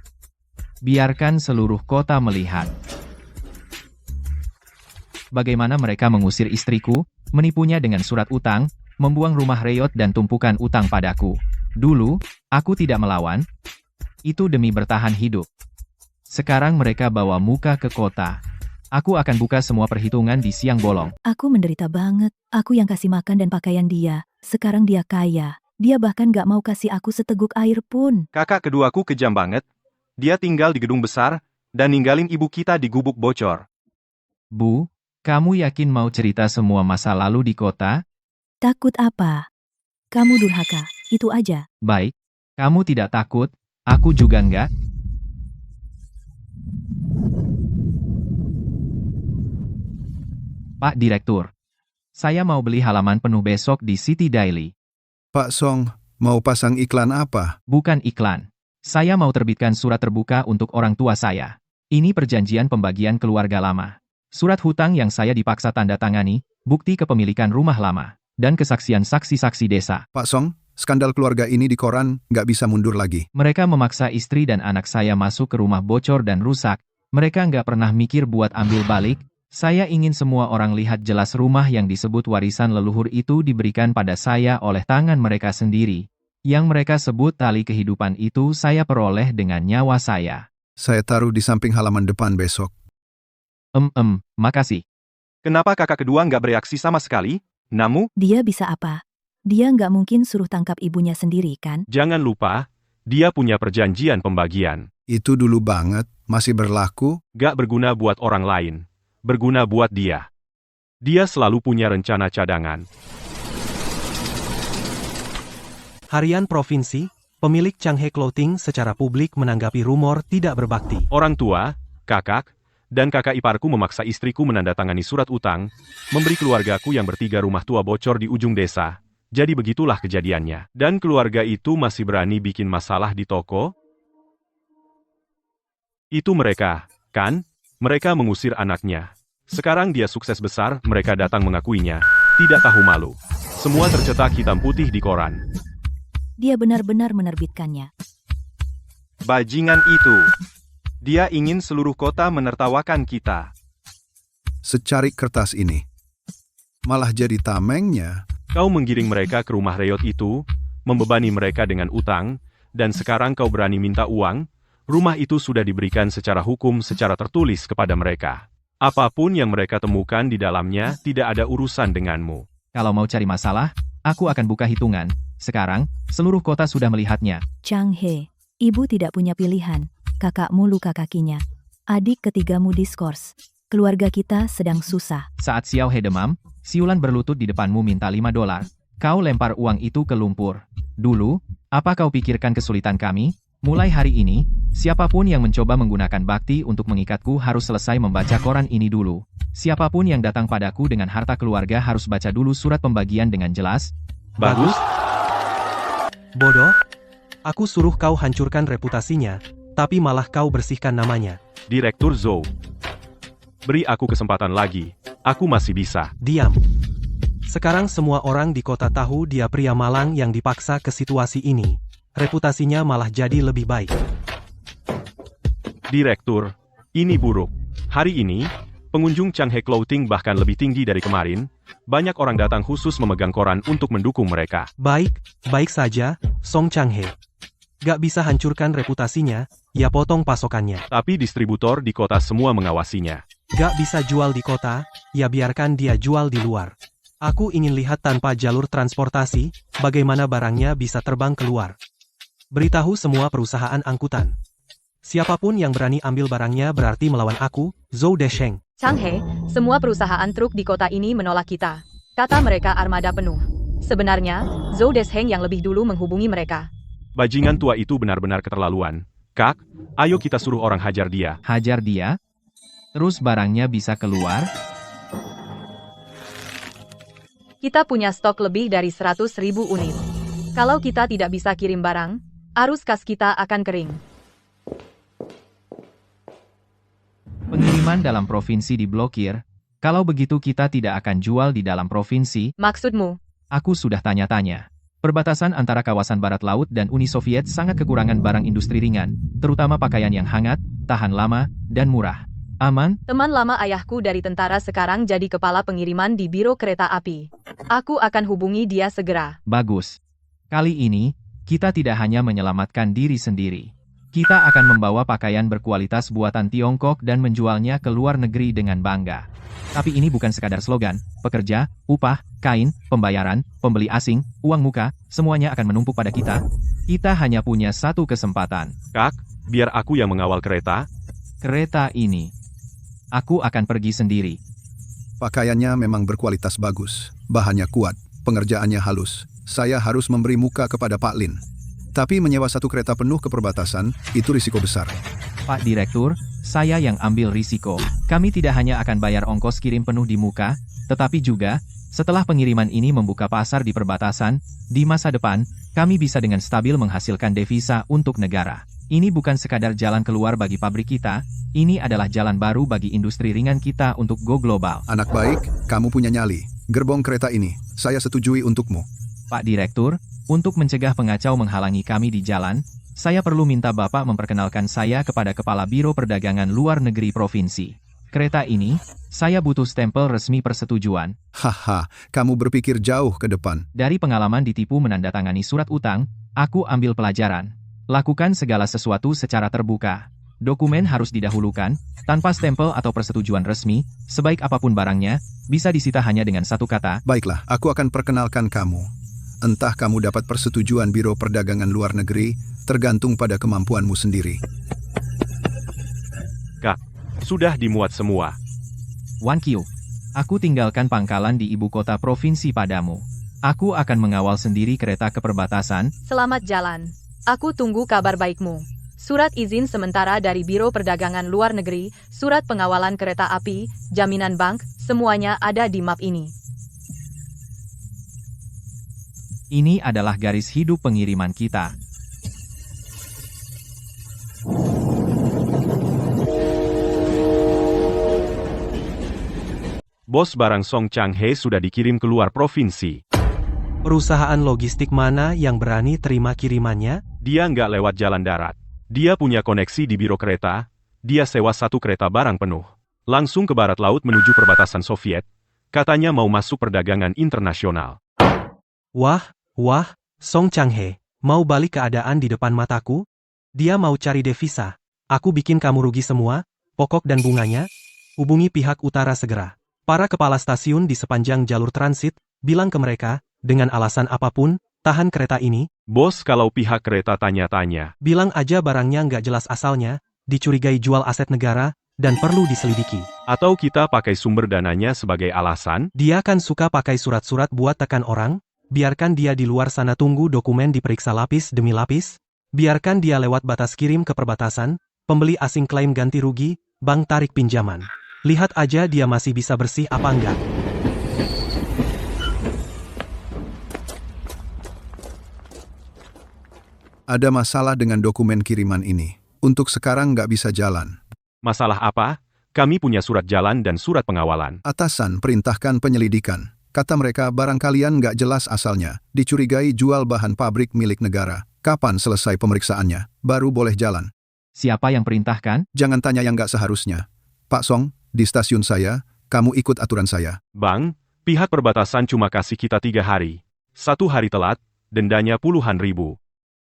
Biarkan seluruh kota melihat. Bagaimana mereka mengusir istriku, menipunya dengan surat utang, membuang rumah reot dan tumpukan utang padaku. Dulu, aku tidak melawan. Itu demi bertahan hidup. Sekarang mereka bawa muka ke kota. Aku akan buka semua perhitungan di siang bolong. Aku menderita banget. Aku yang kasih makan dan pakaian dia. Sekarang dia kaya. Dia bahkan gak mau kasih aku seteguk air pun. Kakak keduaku kejam banget. Dia tinggal di gedung besar, dan ninggalin ibu kita di gubuk bocor. Bu, kamu yakin mau cerita semua masa lalu di kota? Takut apa? Kamu durhaka, itu aja. Baik, kamu tidak takut, aku juga enggak. Pak Direktur, saya mau beli halaman penuh besok di City Daily. Pak Song, mau pasang iklan apa? Bukan iklan. Saya mau terbitkan surat terbuka untuk orang tua saya. Ini perjanjian pembagian keluarga lama. Surat hutang yang saya dipaksa tanda tangani, bukti kepemilikan rumah lama, dan kesaksian saksi-saksi desa. Pak Song, skandal keluarga ini di koran nggak bisa mundur lagi. Mereka memaksa istri dan anak saya masuk ke rumah bocor dan rusak. Mereka nggak pernah mikir buat ambil balik. Saya ingin semua orang lihat jelas rumah yang disebut warisan leluhur itu diberikan pada saya oleh tangan mereka sendiri. Yang mereka sebut tali kehidupan itu saya peroleh dengan nyawa saya. Saya taruh di samping halaman depan besok. Makasih. Kenapa kakak kedua nggak bereaksi sama sekali? Namu? Dia bisa apa? Dia nggak mungkin suruh tangkap ibunya sendiri, kan? Jangan lupa, dia punya perjanjian pembagian. Itu dulu banget, masih berlaku. Gak berguna buat orang lain. Berguna buat dia. Dia selalu punya rencana cadangan. Harian Provinsi, pemilik Changhe Clothing secara publik menanggapi rumor tidak berbakti. Orang tua, kakak, dan kakak iparku memaksa istriku menandatangani surat utang, memberi keluargaku yang bertiga rumah tua bocor di ujung desa. Jadi begitulah kejadiannya. Dan keluarga itu masih berani bikin masalah di toko? Itu mereka, kan? Mereka mengusir anaknya. Sekarang dia sukses besar, mereka datang mengakuinya. Tidak tahu malu. Semua tercetak hitam putih di koran. Dia benar-benar menerbitkannya. Bajingan itu. Dia ingin seluruh kota menertawakan kita. Secarik kertas ini. Malah jadi tamengnya. Kau menggiring mereka ke rumah reot itu, membebani mereka dengan utang, dan sekarang kau berani minta uang? Rumah itu sudah diberikan secara hukum secara tertulis kepada mereka. Apapun yang mereka temukan di dalamnya tidak ada urusan denganmu. Kalau mau cari masalah, aku akan buka hitungan. Sekarang, seluruh kota sudah melihatnya. Chang He, ibu tidak punya pilihan. Kakakmu luka kakinya. Adik ketigamu diskors. Keluarga kita sedang susah. Saat Xiao He demam, Siulan berlutut di depanmu minta $5. Kau lempar uang itu ke lumpur. Dulu, apa kau pikirkan kesulitan kami? Mulai hari ini, siapapun yang mencoba menggunakan bakti untuk mengikatku harus selesai membaca koran ini dulu. Siapapun yang datang padaku dengan harta keluarga harus baca dulu surat pembagian dengan jelas. Bagus? Bodoh. Aku suruh kau hancurkan reputasinya, tapi malah kau bersihkan namanya. Direktur Zhou. Beri aku kesempatan lagi. Aku masih bisa. Diam. Sekarang semua orang di kota tahu dia pria malang yang dipaksa ke situasi ini. Reputasinya malah jadi lebih baik. Direktur, ini buruk. Hari ini, pengunjung Changhe Clothing bahkan lebih tinggi dari kemarin. Banyak orang datang khusus memegang koran untuk mendukung mereka. Baik saja, Song Changhe. Gak bisa hancurkan reputasinya, ya potong pasokannya. Tapi distributor di kota semua mengawasinya. Gak bisa jual di kota, ya biarkan dia jual di luar. Aku ingin lihat tanpa jalur transportasi, bagaimana barangnya bisa terbang keluar. Beritahu semua perusahaan angkutan. Siapapun yang berani ambil barangnya berarti melawan aku, Zhou Desheng. Chang He, semua perusahaan truk di kota ini menolak kita. Kata mereka armada penuh. Sebenarnya, Zhou Desheng yang lebih dulu menghubungi mereka. Bajingan tua itu benar-benar keterlaluan. Kak, ayo kita suruh orang hajar dia. Hajar dia? Terus barangnya bisa keluar? Kita punya stok lebih dari 100.000 unit. Kalau kita tidak bisa kirim barang, arus kas kita akan kering. Pengiriman dalam provinsi diblokir. Kalau begitu kita tidak akan jual di dalam provinsi. Maksudmu? Aku sudah tanya-tanya. Perbatasan antara kawasan Barat Laut dan Uni Soviet sangat kekurangan barang industri ringan, terutama pakaian yang hangat, tahan lama, dan murah. Aman? Teman lama ayahku dari tentara sekarang jadi kepala pengiriman di Biro Kereta Api. Aku akan hubungi dia segera. Bagus. Kali ini, kita tidak hanya menyelamatkan diri sendiri. Kita akan membawa pakaian berkualitas buatan Tiongkok dan menjualnya ke luar negeri dengan bangga. Tapi ini bukan sekadar slogan, pekerja, upah, kain, pembayaran, pembeli asing, uang muka, semuanya akan menumpuk pada kita. Kita hanya punya satu kesempatan. Kak, biar aku yang mengawal kereta. Kereta ini. Aku akan pergi sendiri. Pakaiannya memang berkualitas bagus, bahannya kuat, pengerjaannya halus. Saya harus memberi muka kepada Pak Lin. Tapi menyewa satu kereta penuh ke perbatasan, itu risiko besar. Pak Direktur, saya yang ambil risiko. Kami tidak hanya akan bayar ongkos kirim penuh di muka, tetapi juga, setelah pengiriman ini membuka pasar di perbatasan, di masa depan, kami bisa dengan stabil menghasilkan devisa untuk negara. Ini bukan sekadar jalan keluar bagi pabrik kita, ini adalah jalan baru bagi industri ringan kita untuk go global. Anak baik, kamu punya nyali. Gerbong kereta ini, saya setujui untukmu. Pak Direktur, untuk mencegah pengacau menghalangi kami di jalan, saya perlu minta Bapak memperkenalkan saya kepada Kepala Biro Perdagangan Luar Negeri Provinsi. Kereta ini, saya butuh stempel resmi persetujuan. Haha, kamu berpikir jauh ke depan. Dari pengalaman ditipu menandatangani surat utang, aku ambil pelajaran. Lakukan segala sesuatu secara terbuka. Dokumen harus didahulukan, tanpa stempel atau persetujuan resmi, sebaik apapun barangnya, bisa disita hanya dengan satu kata. Baiklah, aku akan perkenalkan kamu. Entah kamu dapat persetujuan Biro Perdagangan Luar Negeri, tergantung pada kemampuanmu sendiri. Kak, sudah dimuat semua. Wan Qiu, aku tinggalkan pangkalan di ibu kota provinsi padamu. Aku akan mengawal sendiri kereta ke perbatasan. Selamat jalan. Aku tunggu kabar baikmu. Surat izin sementara dari Biro Perdagangan Luar Negeri, surat pengawalan kereta api, jaminan bank, semuanya ada di map ini. Ini adalah garis hidup pengiriman kita. Bos barang Song Changhe sudah dikirim keluar provinsi. Perusahaan logistik mana yang berani terima kirimannya? Dia nggak lewat jalan darat. Dia punya koneksi di biro kereta. Dia sewa satu kereta barang penuh. Langsung ke barat laut menuju perbatasan Soviet. Katanya mau masuk perdagangan internasional. Wah, Song Changhe, mau balik keadaan di depan mataku? Dia mau cari devisa. Aku bikin kamu rugi semua, pokok dan bunganya. Hubungi pihak utara segera. Para kepala stasiun di sepanjang jalur transit, bilang ke mereka, dengan alasan apapun, tahan kereta ini. Bos, kalau pihak kereta tanya-tanya, Bilang aja barangnya nggak jelas asalnya, dicurigai jual aset negara, dan perlu diselidiki. atau kita pakai sumber dananya sebagai alasan, Dia kan suka pakai surat-surat buat tekan orang, biarkan dia di luar sana tunggu dokumen diperiksa lapis demi lapis, biarkan dia lewat batas kirim ke perbatasan, pembeli asing klaim ganti rugi, bank tarik pinjaman. Lihat aja dia masih bisa bersih apa enggak. Ada masalah dengan dokumen kiriman ini. Untuk sekarang nggak bisa jalan. masalah apa? Kami punya surat jalan dan surat pengawalan. Atasan perintahkan penyelidikan. Kata mereka barang kalian nggak jelas asalnya. Dicurigai jual bahan pabrik milik negara. Kapan selesai pemeriksaannya? Baru boleh jalan. Siapa yang perintahkan? Jangan tanya yang nggak seharusnya. Pak Song, di stasiun saya, kamu ikut aturan saya. Bang, pihak perbatasan cuma kasih kita 3 hari. 1 hari telat, dendanya puluhan ribu.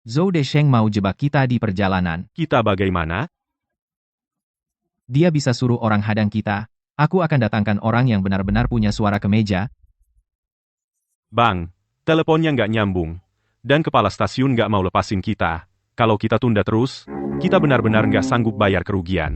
Zhou Desheng mau jebak kita di perjalanan. Kita bagaimana? Dia bisa suruh orang hadang kita. Aku akan datangkan orang yang benar-benar punya suara ke meja. Bang, teleponnya nggak nyambung. Dan kepala stasiun nggak mau lepasin kita. Kalau kita tunda terus, kita benar-benar nggak sanggup bayar kerugian.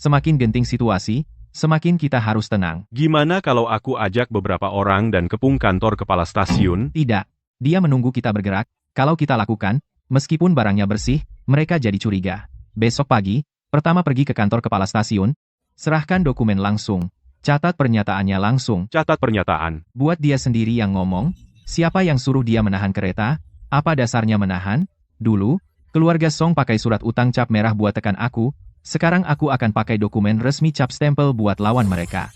Semakin genting situasi, semakin kita harus tenang. Gimana kalau aku ajak beberapa orang dan kepung kantor kepala stasiun? Tidak. Dia menunggu kita bergerak. Kalau kita lakukan, meskipun barangnya bersih, mereka jadi curiga. Besok pagi, pertama pergi ke kantor kepala stasiun, serahkan dokumen langsung, catat pernyataannya langsung. Catat pernyataan. Buat dia sendiri yang ngomong, siapa yang suruh dia menahan kereta, apa dasarnya menahan? Dulu, keluarga Song pakai surat utang cap merah buat tekan aku, sekarang aku akan pakai dokumen resmi cap stempel buat lawan mereka.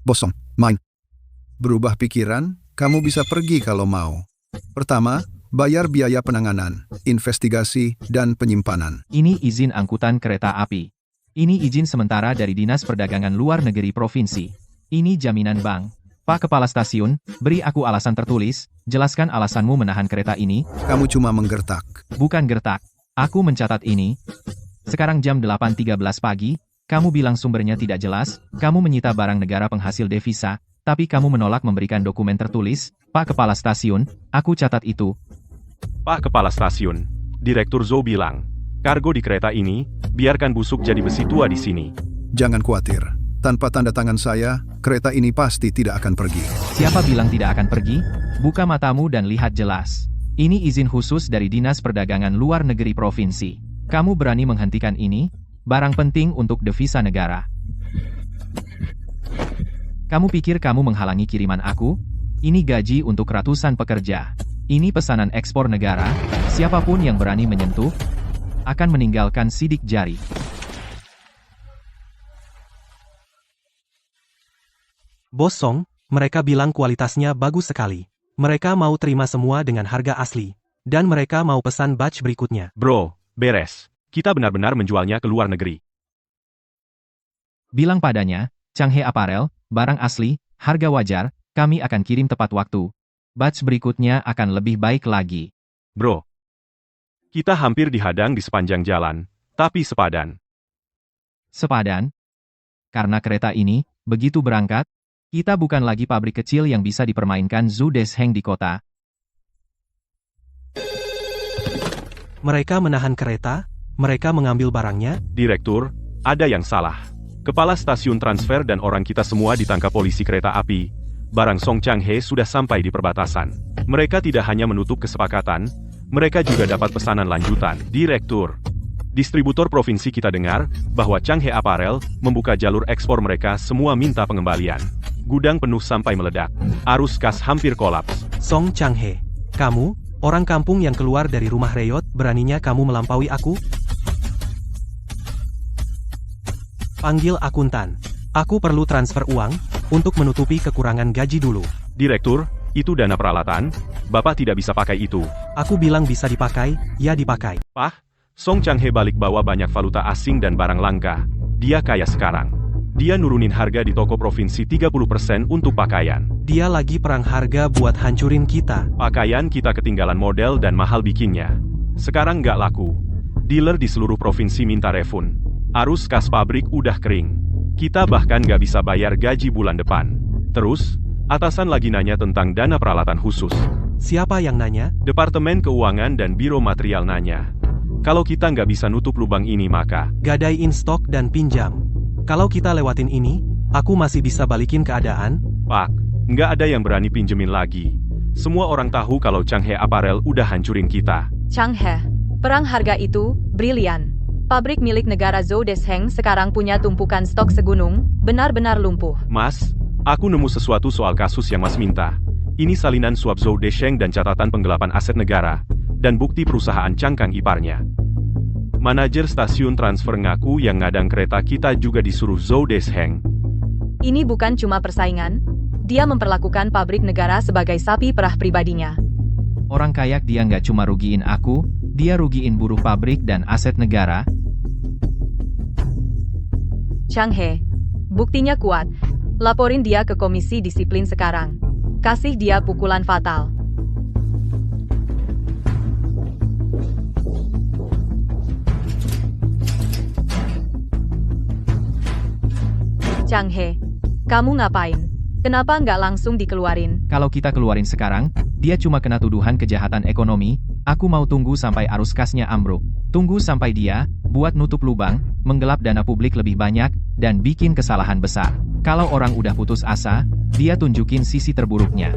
Bosong, main. Berubah pikiran, kamu bisa pergi kalau mau. Pertama, bayar biaya penanganan, investigasi, dan penyimpanan. Ini izin angkutan kereta api. Ini izin sementara dari Dinas Perdagangan Luar Negeri Provinsi. Ini jaminan bank. Pak Kepala Stasiun, beri aku alasan tertulis, jelaskan alasanmu menahan kereta ini. Kamu cuma menggertak. Bukan gertak. Aku mencatat ini. Sekarang jam 8.13 pagi, kamu bilang sumbernya tidak jelas, kamu menyita barang negara penghasil devisa, tapi kamu menolak memberikan dokumen tertulis. Pak Kepala Stasiun, aku catat itu. Pak Kepala Stasiun, Direktur Zhou bilang, kargo di kereta ini, biarkan busuk jadi besi tua di sini. Jangan khawatir. Tanpa tanda tangan saya, kereta ini pasti tidak akan pergi. Siapa bilang tidak akan pergi? Buka matamu dan lihat jelas. Ini izin khusus dari Dinas Perdagangan Luar Negeri Provinsi. Kamu berani menghentikan ini? Barang penting untuk devisa negara. Kamu pikir kamu menghalangi kiriman aku? Ini gaji untuk ratusan pekerja. Ini pesanan ekspor negara. Siapapun yang berani menyentuh, akan meninggalkan sidik jari. Bos Song, mereka bilang kualitasnya bagus sekali. Mereka mau terima semua dengan harga asli. Dan mereka mau pesan batch berikutnya. Bro, beres. Kita benar-benar menjualnya ke luar negeri. Bilang padanya, Changhe Apparel, barang asli, harga wajar, kami akan kirim tepat waktu. Batch berikutnya akan lebih baik lagi. Bro, kita hampir dihadang di sepanjang jalan, tapi sepadan. Sepadan? Karena kereta ini, begitu berangkat, kita bukan lagi pabrik kecil yang bisa dipermainkan Zhou Desheng di kota. Mereka menahan kereta, mereka mengambil barangnya. Direktur, ada yang salah. Kepala stasiun transfer dan orang kita semua ditangkap polisi kereta api. Barang Song Changhe sudah sampai di perbatasan. Mereka tidak hanya menutup kesepakatan, mereka juga dapat pesanan lanjutan. Direktur, distributor provinsi kita dengar bahwa Changhe Apparel membuka jalur ekspor mereka semua minta pengembalian. Gudang penuh sampai meledak. Arus kas hampir kolaps. Song Changhe, kamu, orang kampung yang keluar dari rumah Reyot, beraninya kamu melampaui aku? Panggil akuntan. Aku perlu transfer uang, untuk menutupi kekurangan gaji dulu. Direktur, itu dana peralatan, Bapak tidak bisa pakai itu. Aku bilang bisa dipakai, ya dipakai. Song Changhe balik bawa banyak valuta asing dan barang langka. Dia kaya sekarang. Dia nurunin harga di toko provinsi 30% untuk pakaian. Dia lagi perang harga buat hancurin kita. Pakaian kita ketinggalan model dan mahal bikinnya. Sekarang nggak laku. Dealer di seluruh provinsi minta refund. Arus kas pabrik udah kering. Kita bahkan nggak bisa bayar gaji bulan depan. Terus, atasan lagi nanya tentang dana peralatan khusus. Siapa yang nanya? Departemen Keuangan dan Biro Material nanya. Kalau kita nggak bisa nutup lubang ini maka Gadaiin stok dan pinjam. Kalau kita lewatin ini, aku masih bisa balikin keadaan. Pak, nggak ada yang berani pinjemin lagi. Semua orang tahu kalau Changhe Apparel udah hancurin kita. Changhe, perang harga itu brilian. Pabrik milik negara Zhou Desheng sekarang punya tumpukan stok segunung, benar-benar lumpuh. Mas, aku nemu sesuatu soal kasus yang Mas minta. Ini salinan suap Zhou Desheng dan catatan penggelapan aset negara, dan bukti perusahaan cangkang iparnya. Manajer stasiun transfer ngaku yang ngadang kereta kita juga disuruh Zhou Desheng. Ini bukan cuma persaingan, dia memperlakukan pabrik negara sebagai sapi perah pribadinya. Orang kayak dia nggak cuma rugiin aku, dia rugiin buruh pabrik dan aset negara. Changhe, buktinya kuat. Laporin dia ke komisi disiplin sekarang. Kasih dia pukulan fatal. Changhe, kamu ngapain? Kenapa nggak langsung dikeluarin? Kalau kita keluarin sekarang, dia cuma kena tuduhan kejahatan ekonomi. Aku mau tunggu sampai arus kasnya ambruk. Tunggu sampai dia buat nutup lubang, menggelap dana publik lebih banyak, dan bikin kesalahan besar. Kalau orang udah putus asa, dia tunjukin sisi terburuknya.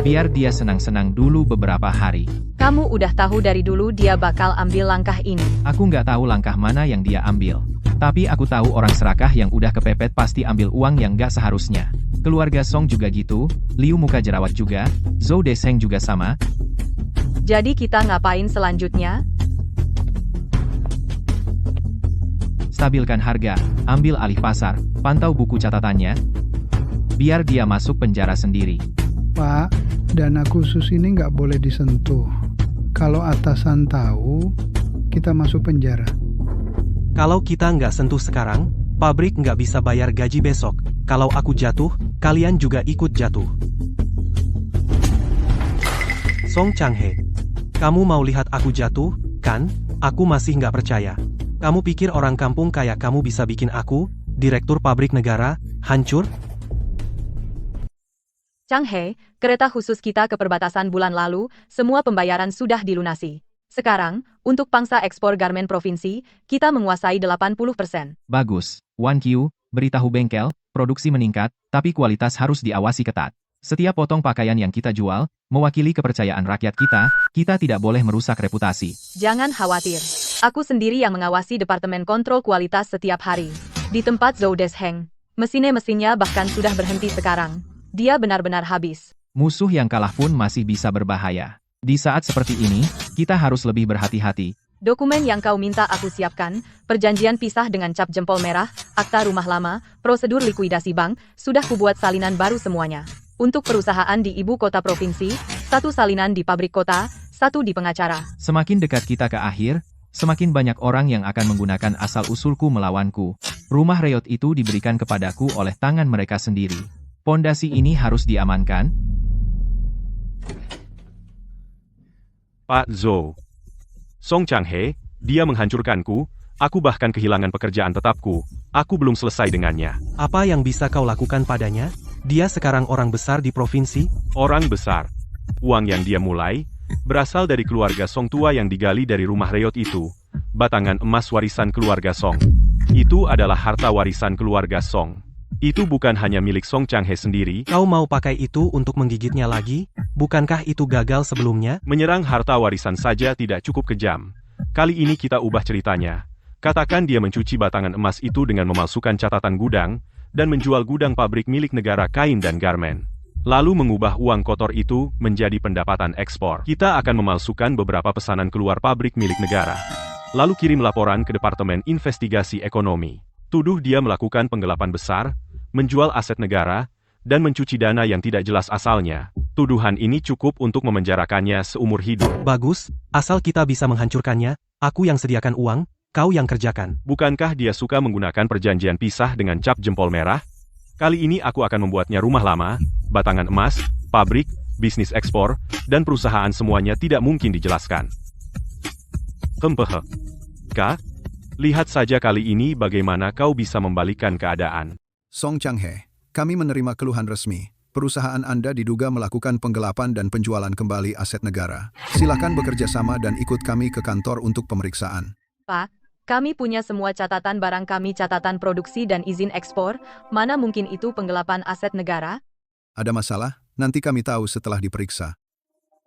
Biar dia senang-senang dulu beberapa hari. Kamu udah tahu dari dulu dia bakal ambil langkah ini. Aku nggak tahu langkah mana yang dia ambil. Tapi aku tahu orang serakah yang udah kepepet pasti ambil uang yang nggak seharusnya. Keluarga Song juga gitu, Liu muka jerawat juga, Zhou Desheng juga sama. Jadi kita ngapain selanjutnya? Stabilkan harga, ambil alih pasar, pantau buku catatannya. Biar dia masuk penjara sendiri. Pak, dana khusus ini nggak boleh disentuh. Kalau atasan tahu, kita masuk penjara. Kalau kita nggak sentuh sekarang, pabrik nggak bisa bayar gaji besok. Kalau aku jatuh, kalian juga ikut jatuh. Song Changhe, kamu mau lihat aku jatuh, kan? Aku masih nggak percaya. Kamu pikir orang kampung kayak kamu bisa bikin aku, direktur pabrik negara, hancur? Changhe, kereta khusus kita ke perbatasan bulan lalu, semua pembayaran sudah dilunasi. Sekarang, untuk pangsa ekspor garmen provinsi, kita menguasai 80%. Bagus, 1Q, beritahu bengkel, produksi meningkat, tapi kualitas harus diawasi ketat. Setiap potong pakaian yang kita jual, mewakili kepercayaan rakyat kita tidak boleh merusak reputasi. Jangan khawatir. Aku sendiri yang mengawasi Departemen Kontrol Kualitas setiap hari. Di tempat Zhou Desheng. Mesinnya bahkan sudah berhenti sekarang. Dia benar-benar habis. Musuh yang kalah pun masih bisa berbahaya. Di saat seperti ini, kita harus lebih berhati-hati. Dokumen yang kau minta aku siapkan, perjanjian pisah dengan cap jempol merah, akta rumah lama, prosedur likuidasi bank, sudah kubuat salinan baru semuanya. Untuk perusahaan di ibu kota provinsi, 1 salinan di pabrik kota, 1 di pengacara. Semakin dekat kita ke akhir, semakin banyak orang yang akan menggunakan asal-usulku melawanku. Rumah reot itu diberikan kepadaku oleh tangan mereka sendiri. Pondasi ini harus diamankan. Pak Zhou. Song Changhe, dia menghancurkanku, aku bahkan kehilangan pekerjaan tetapku, aku belum selesai dengannya. Apa yang bisa kau lakukan padanya? Dia sekarang orang besar di provinsi? Orang besar. Uang yang dia mulai, berasal dari keluarga Song tua yang digali dari rumah reot itu, batangan emas warisan keluarga Song. Itu adalah harta warisan keluarga Song. Itu bukan hanya milik Song Changhe sendiri. Kau mau pakai itu untuk menggigitnya lagi? Bukankah itu gagal sebelumnya? Menyerang harta warisan saja tidak cukup kejam. Kali ini kita ubah ceritanya. Katakan dia mencuci batangan emas itu dengan memalsukan catatan gudang, dan menjual gudang pabrik milik negara kain dan garmen. Lalu mengubah uang kotor itu menjadi pendapatan ekspor. Kita akan memalsukan beberapa pesanan keluar pabrik milik negara. Lalu kirim laporan ke Departemen Investigasi Ekonomi. Tuduh dia melakukan penggelapan besar, menjual aset negara, dan mencuci dana yang tidak jelas asalnya. Tuduhan ini cukup untuk memenjarakannya seumur hidup. Bagus, asal kita bisa menghancurkannya, aku yang sediakan uang, kau yang kerjakan. Bukankah dia suka menggunakan perjanjian pisah dengan cap jempol merah? Kali ini aku akan membuatnya rumah lama, batangan emas, pabrik, bisnis ekspor, dan perusahaan semuanya tidak mungkin dijelaskan. Hempehe. Kak, lihat saja kali ini bagaimana kau bisa membalikkan keadaan. Song Chang-he, kami menerima keluhan resmi. Perusahaan Anda diduga melakukan penggelapan dan penjualan kembali aset negara. Silakan bekerja sama dan ikut kami ke kantor untuk pemeriksaan. Pak, kami punya semua catatan barang kami, catatan produksi dan izin ekspor. Mana mungkin itu penggelapan aset negara? Ada masalah? Nanti kami tahu setelah diperiksa.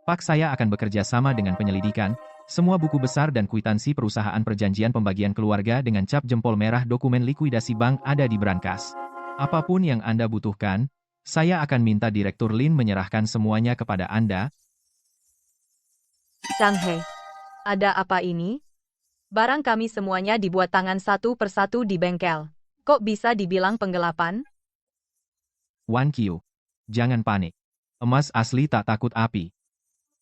Pak, saya akan bekerja sama dengan penyelidikan. Semua buku besar dan kwitansi perusahaan perjanjian pembagian keluarga dengan cap jempol merah dokumen likuidasi bank ada di brankas. Apapun yang Anda butuhkan, saya akan minta Direktur Lin menyerahkan semuanya kepada Anda. Chang-he, ada apa ini? Barang kami semuanya dibuat tangan satu persatu di bengkel. Kok bisa dibilang penggelapan? Wan Qiu, jangan panik. Emas asli tak takut api.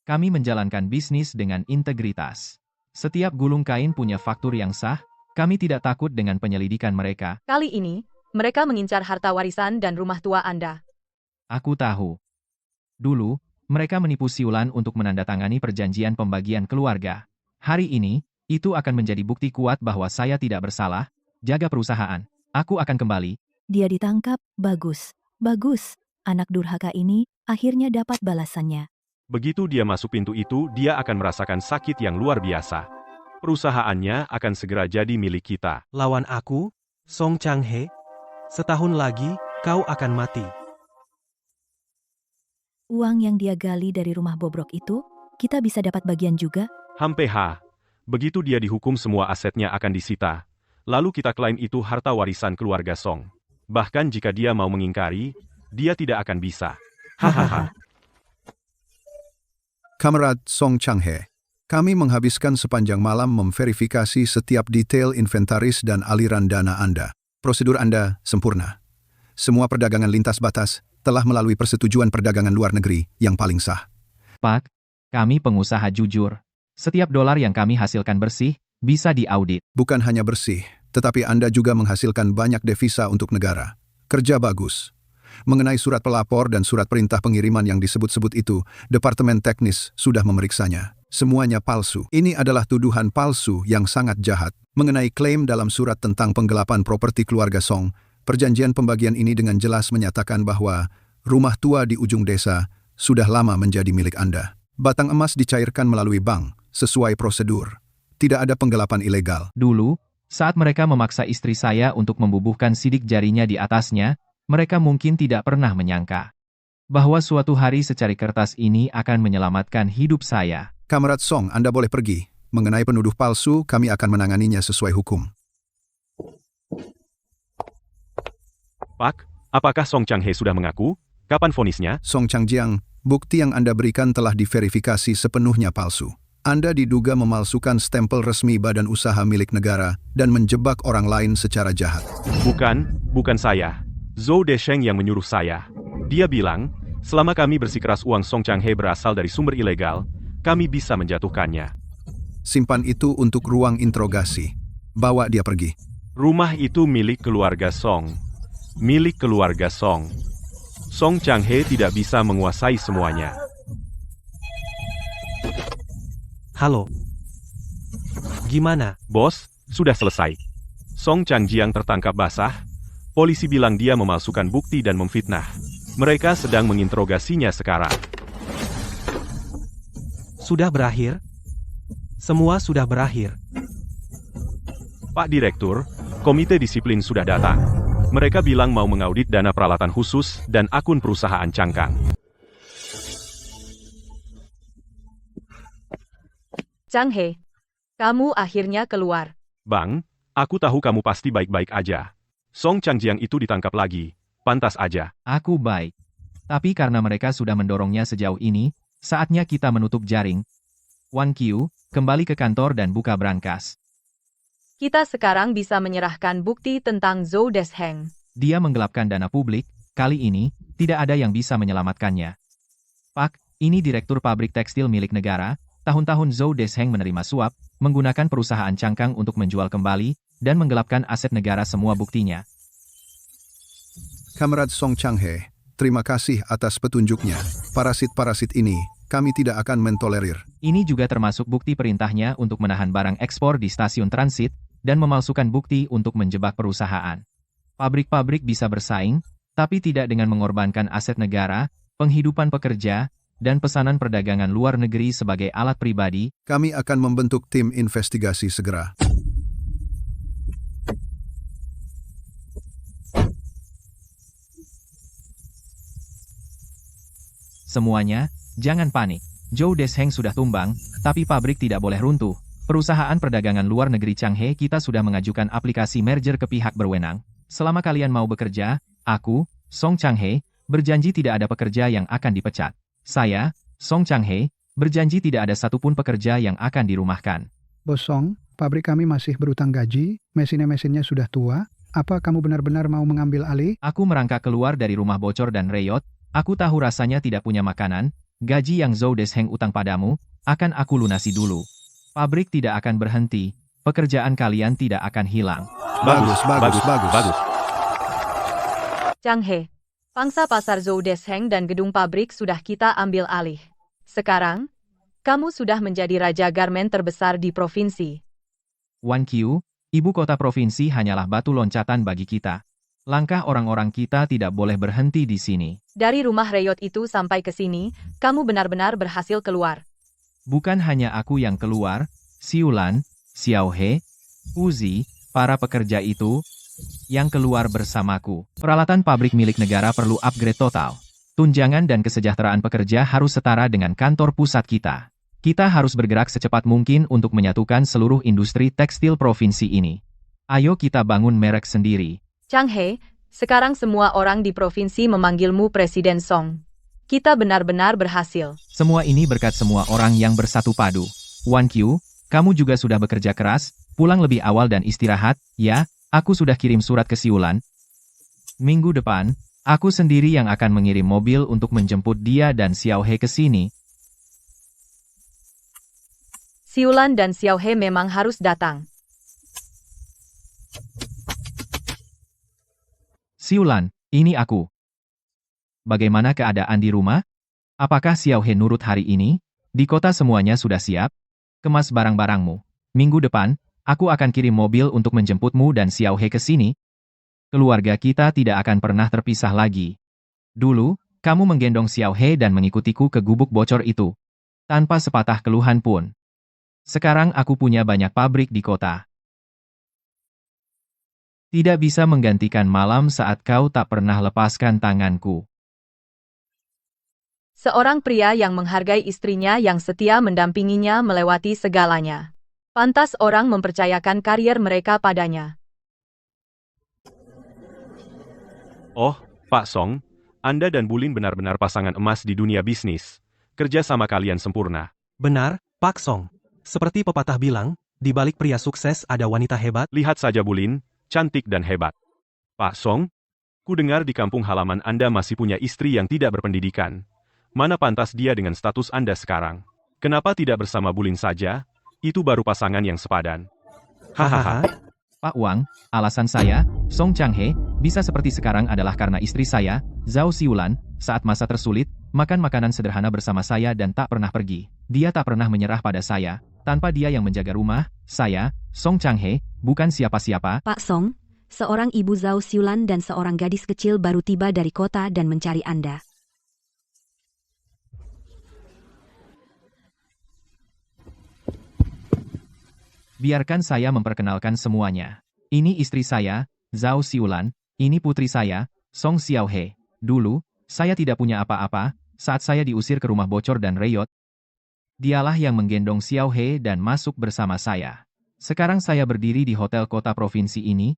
Kami menjalankan bisnis dengan integritas. Setiap gulung kain punya faktur yang sah, kami tidak takut dengan penyelidikan mereka. Kali ini, mereka mengincar harta warisan dan rumah tua Anda. Aku tahu. Dulu, mereka menipu Siulan untuk menandatangani perjanjian pembagian keluarga. Hari ini, itu akan menjadi bukti kuat bahwa saya tidak bersalah. Jaga perusahaan. Aku akan kembali. Dia ditangkap, bagus. Bagus. Anak durhaka ini akhirnya dapat balasannya. Begitu dia masuk pintu itu, dia akan merasakan sakit yang luar biasa. Perusahaannya akan segera jadi milik kita. Lawan aku, Song Chang-he, setahun lagi, kau akan mati. Uang yang dia gali dari rumah bobrok itu, kita bisa dapat bagian juga? Hampeha. Begitu dia dihukum, semua asetnya akan disita. Lalu kita klaim itu harta warisan keluarga Song. Bahkan jika dia mau mengingkari, dia tidak akan bisa. Hahaha. Kamerad Song Chang-he, kami menghabiskan sepanjang malam memverifikasi setiap detail inventaris dan aliran dana Anda. Prosedur Anda sempurna. Semua perdagangan lintas batas telah melalui persetujuan perdagangan luar negeri yang paling sah. Pak, kami pengusaha jujur. Setiap dolar yang kami hasilkan bersih, bisa diaudit. Bukan hanya bersih, tetapi Anda juga menghasilkan banyak devisa untuk negara. Kerja bagus. Mengenai surat pelapor dan surat perintah pengiriman yang disebut-sebut itu, Departemen Teknis sudah memeriksanya. Semuanya palsu. Ini adalah tuduhan palsu yang sangat jahat. Mengenai klaim dalam surat tentang penggelapan properti keluarga Song, perjanjian pembagian ini dengan jelas menyatakan bahwa rumah tua di ujung desa sudah lama menjadi milik Anda. Batang emas dicairkan melalui bank, sesuai prosedur. Tidak ada penggelapan ilegal. Dulu, saat mereka memaksa istri saya untuk membubuhkan sidik jarinya di atasnya, mereka mungkin tidak pernah menyangka bahwa suatu hari secari kertas ini akan menyelamatkan hidup saya. Kamerad Song, Anda boleh pergi. Mengenai penuduh palsu, kami akan menanganinya sesuai hukum. Pak, apakah Song Chang-he sudah mengaku? Kapan vonisnya? Song Changjiang, bukti yang Anda berikan telah diverifikasi sepenuhnya palsu. Anda diduga memalsukan stempel resmi badan usaha milik negara dan menjebak orang lain secara jahat. Bukan saya. Zhou Desheng yang menyuruh saya. Dia bilang, selama kami bersikeras uang Song Chang-he berasal dari sumber ilegal, kami bisa menjatuhkannya. Simpan itu untuk ruang interogasi. Bawa dia pergi. Rumah itu milik keluarga Song. Milik keluarga Song. Song Chang-he tidak bisa menguasai semuanya. Halo. Gimana? Bos, sudah selesai. Song Changjiang tertangkap basah. Polisi bilang dia memalsukan bukti dan memfitnah. Mereka sedang menginterogasinya sekarang. Sudah berakhir? Semua sudah berakhir. Pak Direktur, Komite Disiplin sudah datang. Mereka bilang mau mengaudit dana peralatan khusus dan akun perusahaan Cangkang. Chang-he, kamu akhirnya keluar. Bang, aku tahu kamu pasti baik-baik aja. Song Changjiang itu ditangkap lagi. Pantas aja. Aku baik. Tapi karena mereka sudah mendorongnya sejauh ini, saatnya kita menutup jaring. Wan Qiu, kembali ke kantor dan buka brankas. Kita sekarang bisa menyerahkan bukti tentang Zhou Desheng. Dia menggelapkan dana publik, kali ini, tidak ada yang bisa menyelamatkannya. Pak, ini direktur pabrik tekstil milik negara. Tahun-tahun Zhou Desheng menerima suap, menggunakan perusahaan cangkang untuk menjual kembali, dan menggelapkan aset negara semua buktinya. Kamerad Song Chang-he, terima kasih atas petunjuknya. Parasit-parasit ini, kami tidak akan mentolerir. Ini juga termasuk bukti perintahnya untuk menahan barang ekspor di stasiun transit, dan memalsukan bukti untuk menjebak perusahaan. Pabrik-pabrik bisa bersaing, tapi tidak dengan mengorbankan aset negara, penghidupan pekerja, dan pesanan perdagangan luar negeri sebagai alat pribadi. Kami akan membentuk tim investigasi segera. Semuanya, jangan panik. Zhou Desheng sudah tumbang, tapi pabrik tidak boleh runtuh. Perusahaan perdagangan luar negeri Changhe kita sudah mengajukan aplikasi merger ke pihak berwenang. Selama kalian mau bekerja, aku, Song Changhe, berjanji tidak ada pekerja yang akan dipecat. Saya, Song Changhe, berjanji tidak ada satupun pekerja yang akan dirumahkan. Bos Song, pabrik kami masih berutang gaji, mesinnya sudah tua. Apa kamu benar-benar mau mengambil alih? Aku merangkak keluar dari rumah bocor dan reyot. Aku tahu rasanya tidak punya makanan. Gaji yang Zhou Desheng utang padamu, akan aku lunasi dulu. Pabrik tidak akan berhenti. Pekerjaan kalian tidak akan hilang. Bagus. Changhe, pangsa pasar Zhou Desheng dan gedung pabrik sudah kita ambil alih. Sekarang, kamu sudah menjadi raja garmen terbesar di provinsi. Wan Qiu, ibu kota provinsi hanyalah batu loncatan bagi kita. Langkah orang-orang kita tidak boleh berhenti di sini. Dari rumah reyot itu sampai ke sini, kamu benar-benar berhasil keluar. Bukan hanya aku yang keluar, Siulan, Xiao He, Uzi, para pekerja itu, yang keluar bersamaku. Peralatan pabrik milik negara perlu upgrade total. Tunjangan dan kesejahteraan pekerja harus setara dengan kantor pusat kita. Kita harus bergerak secepat mungkin untuk menyatukan seluruh industri tekstil provinsi ini. Ayo kita bangun merek sendiri. Changhe, sekarang semua orang di provinsi memanggilmu Presiden Song. Kita benar-benar berhasil. Semua ini berkat semua orang yang bersatu padu. Wan Qiu, kamu juga sudah bekerja keras, pulang lebih awal dan istirahat, ya, aku sudah kirim surat ke Siulan. Minggu depan, aku sendiri yang akan mengirim mobil untuk menjemput dia dan Xiao He ke sini. Siulan dan Xiao He memang harus datang. Siulan, ini aku. Bagaimana keadaan di rumah? Apakah Xiao He nurut hari ini? Di kota semuanya sudah siap? Kemas barang-barangmu. Minggu depan, aku akan kirim mobil untuk menjemputmu dan Xiao He ke sini. Keluarga kita tidak akan pernah terpisah lagi. Dulu, kamu menggendong Xiao He dan mengikutiku ke gubuk bocor itu. Tanpa sepatah keluhan pun. Sekarang aku punya banyak pabrik di kota. Tidak bisa menggantikan malam saat kau tak pernah lepaskan tanganku. Seorang pria yang menghargai istrinya yang setia mendampinginya melewati segalanya. Pantas orang mempercayakan karier mereka padanya. Oh, Pak Song, Anda dan Bulin benar-benar pasangan emas di dunia bisnis. Kerja sama kalian sempurna. Benar, Pak Song. Seperti pepatah bilang, di balik pria sukses ada wanita hebat. Lihat saja Bulin, cantik dan hebat. Pak Song, ku dengar di kampung halaman Anda masih punya istri yang tidak berpendidikan. Mana pantas dia dengan status Anda sekarang? Kenapa tidak bersama Bulin saja? Itu baru pasangan yang sepadan. Hahaha. Pak Wang, alasan saya, Song Changhe, bisa seperti sekarang adalah karena istri saya, Zhao Siulan, saat masa tersulit, makan makanan sederhana bersama saya dan tak pernah pergi. Dia tak pernah menyerah pada saya. Tanpa dia yang menjaga rumah, saya, Song Changhe, bukan siapa-siapa. Pak Song, seorang ibu Zhao Siulan dan seorang gadis kecil baru tiba dari kota dan mencari Anda. Biarkan saya memperkenalkan semuanya. Ini istri saya, Zhao Siulan, ini putri saya, Song Xiao He. Dulu, saya tidak punya apa-apa, saat saya diusir ke rumah bocor dan reyot. Dialah yang menggendong Xiao He dan masuk bersama saya. Sekarang saya berdiri di hotel kota provinsi ini.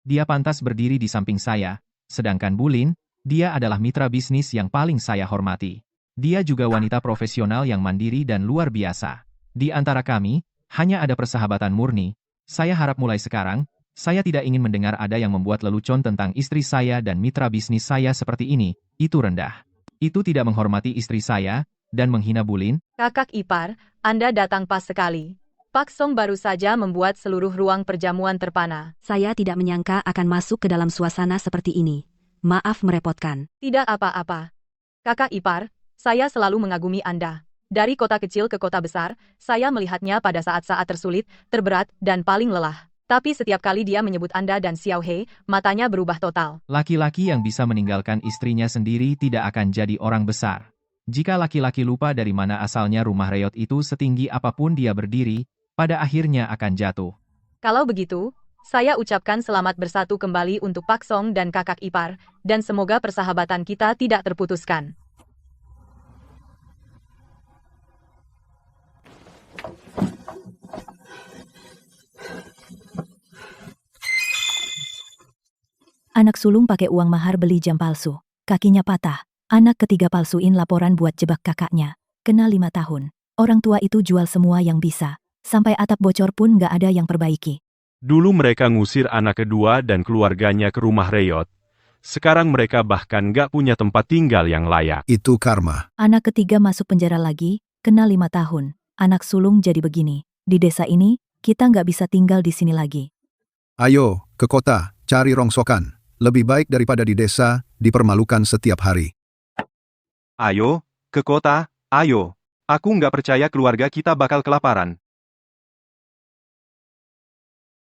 Dia pantas berdiri di samping saya, sedangkan Bulin, dia adalah mitra bisnis yang paling saya hormati. Dia juga wanita profesional yang mandiri dan luar biasa. Di antara kami, hanya ada persahabatan murni. Saya harap mulai sekarang, saya tidak ingin mendengar ada yang membuat lelucon tentang istri saya dan mitra bisnis saya seperti ini. Itu rendah. Itu tidak menghormati istri saya, dan menghina Bulin. Kakak ipar, Anda datang pas sekali. Pak Song baru saja membuat seluruh ruang perjamuan terpana. Saya tidak menyangka akan masuk ke dalam suasana seperti ini. Maaf merepotkan. Tidak apa-apa. Kakak ipar, saya selalu mengagumi Anda. Dari kota kecil ke kota besar, saya melihatnya pada saat-saat tersulit, terberat, dan paling lelah. Tapi setiap kali dia menyebut Anda dan Xiao He, matanya berubah total. Laki-laki yang bisa meninggalkan istrinya sendiri tidak akan jadi orang besar. Jika laki-laki lupa dari mana asalnya rumah reot itu setinggi apapun dia berdiri, pada akhirnya akan jatuh. Kalau begitu, saya ucapkan selamat bersatu kembali untuk Pak Song dan kakak ipar, dan semoga persahabatan kita tidak terputuskan. Anak sulung pakai uang mahar beli jam palsu. Kakinya patah. Anak ketiga palsuin laporan buat jebak kakaknya. Kena 5 tahun. Orang tua itu jual semua yang bisa. Sampai atap bocor pun nggak ada yang perbaiki. Dulu mereka ngusir anak kedua dan keluarganya ke rumah reot. Sekarang mereka bahkan nggak punya tempat tinggal yang layak. Itu karma. Anak ketiga masuk penjara lagi, kena 5 tahun. Anak sulung jadi begini. Di desa ini, kita nggak bisa tinggal di sini lagi. Ayo, ke kota, cari rongsokan. Lebih baik daripada di desa, dipermalukan setiap hari. Ayo, ke kota, ayo. Aku nggak percaya keluarga kita bakal kelaparan.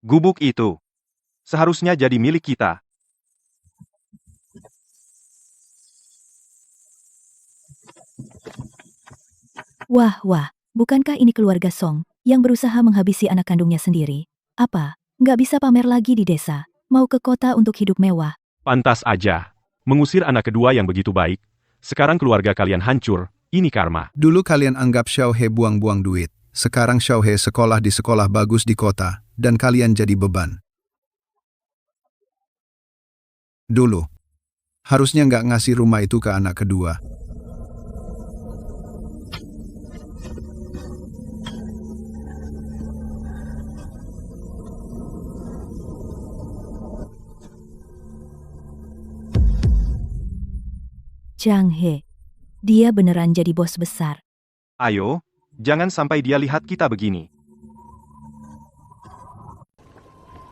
Gubuk itu seharusnya jadi milik kita. Wah, bukankah ini keluarga Song yang berusaha menghabisi anak kandungnya sendiri? Apa, nggak bisa pamer lagi di desa? Mau ke kota untuk hidup mewah? Pantas aja. Mengusir anak kedua yang begitu baik. Sekarang keluarga kalian hancur. Ini karma. Dulu kalian anggap Xiao He buang-buang duit. Sekarang Xiao He sekolah di sekolah bagus di kota, dan kalian jadi beban. Dulu, harusnya nggak ngasih rumah itu ke anak kedua. Chang He. Dia beneran jadi bos besar. Ayo, jangan sampai dia lihat kita begini.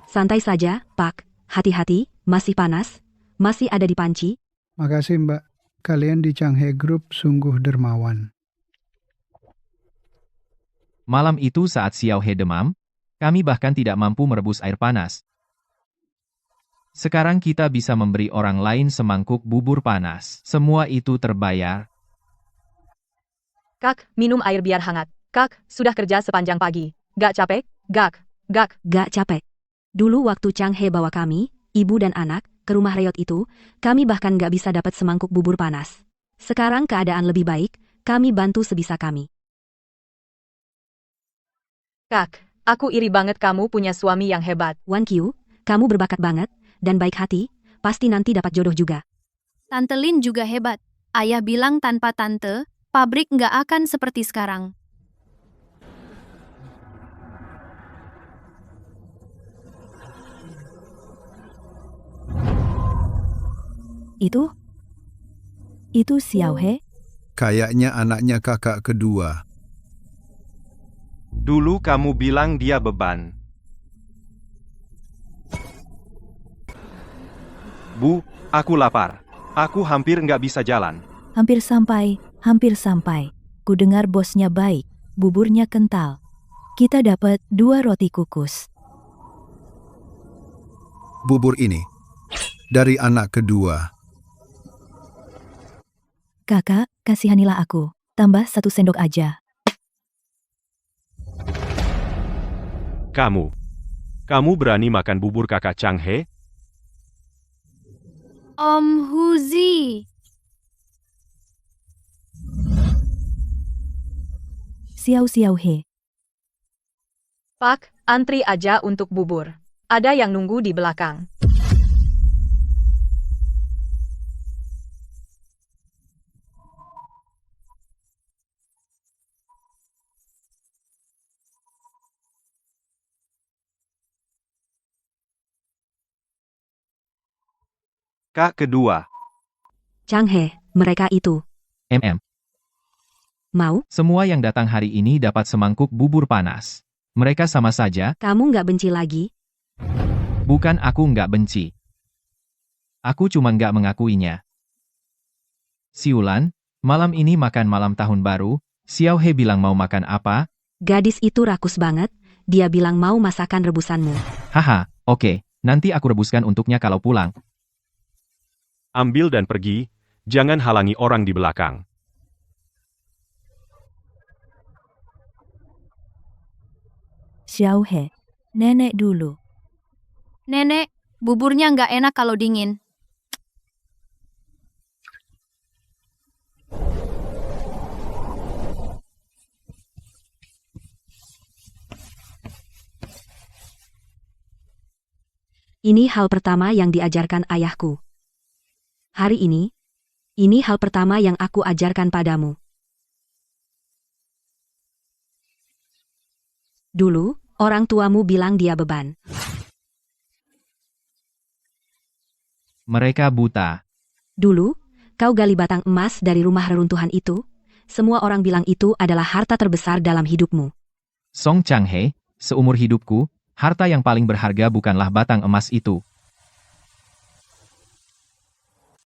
Santai saja, Pak. Hati-hati, masih panas. Masih ada di panci. Makasih Mbak. Kalian di Chang He Group sungguh dermawan. Malam itu saat Xiao He demam, kami bahkan tidak mampu merebus air panas. Sekarang kita bisa memberi orang lain semangkuk bubur panas. Semua itu terbayar. Kak, minum air biar hangat. Kak, sudah kerja sepanjang pagi. Gak capek? Gak. Gak capek. Dulu waktu Chang He bawa kami, ibu dan anak, ke rumah reot itu, kami bahkan gak bisa dapat semangkuk bubur panas. Sekarang keadaan lebih baik, kami bantu sebisa kami. Kak, aku iri banget kamu punya suami yang hebat. Wan Qiu, kamu berbakat banget, dan baik hati, pasti nanti dapat jodoh juga. Tante Lin juga hebat. Ayah bilang tanpa tante, pabrik nggak akan seperti sekarang. Itu Xiao He? Kayaknya anaknya kakak kedua. Dulu kamu bilang dia beban. Bu, aku lapar. Aku hampir nggak bisa jalan. Hampir sampai. Ku dengar bosnya baik, buburnya kental. Kita dapat 2 roti kukus. Bubur ini dari anak kedua. Kakak, kasihanilah aku. Tambah 1 sendok aja. Kamu berani makan bubur kakak Chang He? Om Huzi. Xiao He. Pak, antri aja untuk bubur. Ada yang nunggu di belakang. Kak kedua. Chang He, mereka itu. MM. Mau? Semua yang datang hari ini dapat semangkuk bubur panas. Mereka sama saja, Kamu nggak benci lagi? bukan aku nggak benci. Aku cuma nggak mengakuinya. Siulan, malam ini makan malam tahun baru, Xiao He bilang mau makan apa? Gadis itu rakus banget, dia bilang mau masakan rebusanmu. Haha, oke, nanti aku rebuskan untuknya kalau pulang. Ambil dan pergi, jangan halangi orang di belakang. Xiao He, nenek dulu. Nenek, buburnya nggak enak kalau dingin. Ini hal pertama yang diajarkan ayahku. Hari ini hal pertama yang aku ajarkan padamu. Dulu, orang tuamu bilang dia beban. Mereka buta. Dulu, kau gali batang emas dari rumah reruntuhan itu. Semua orang bilang itu adalah harta terbesar dalam hidupmu. Song Changhe, seumur hidupku, harta yang paling berharga bukanlah batang emas itu.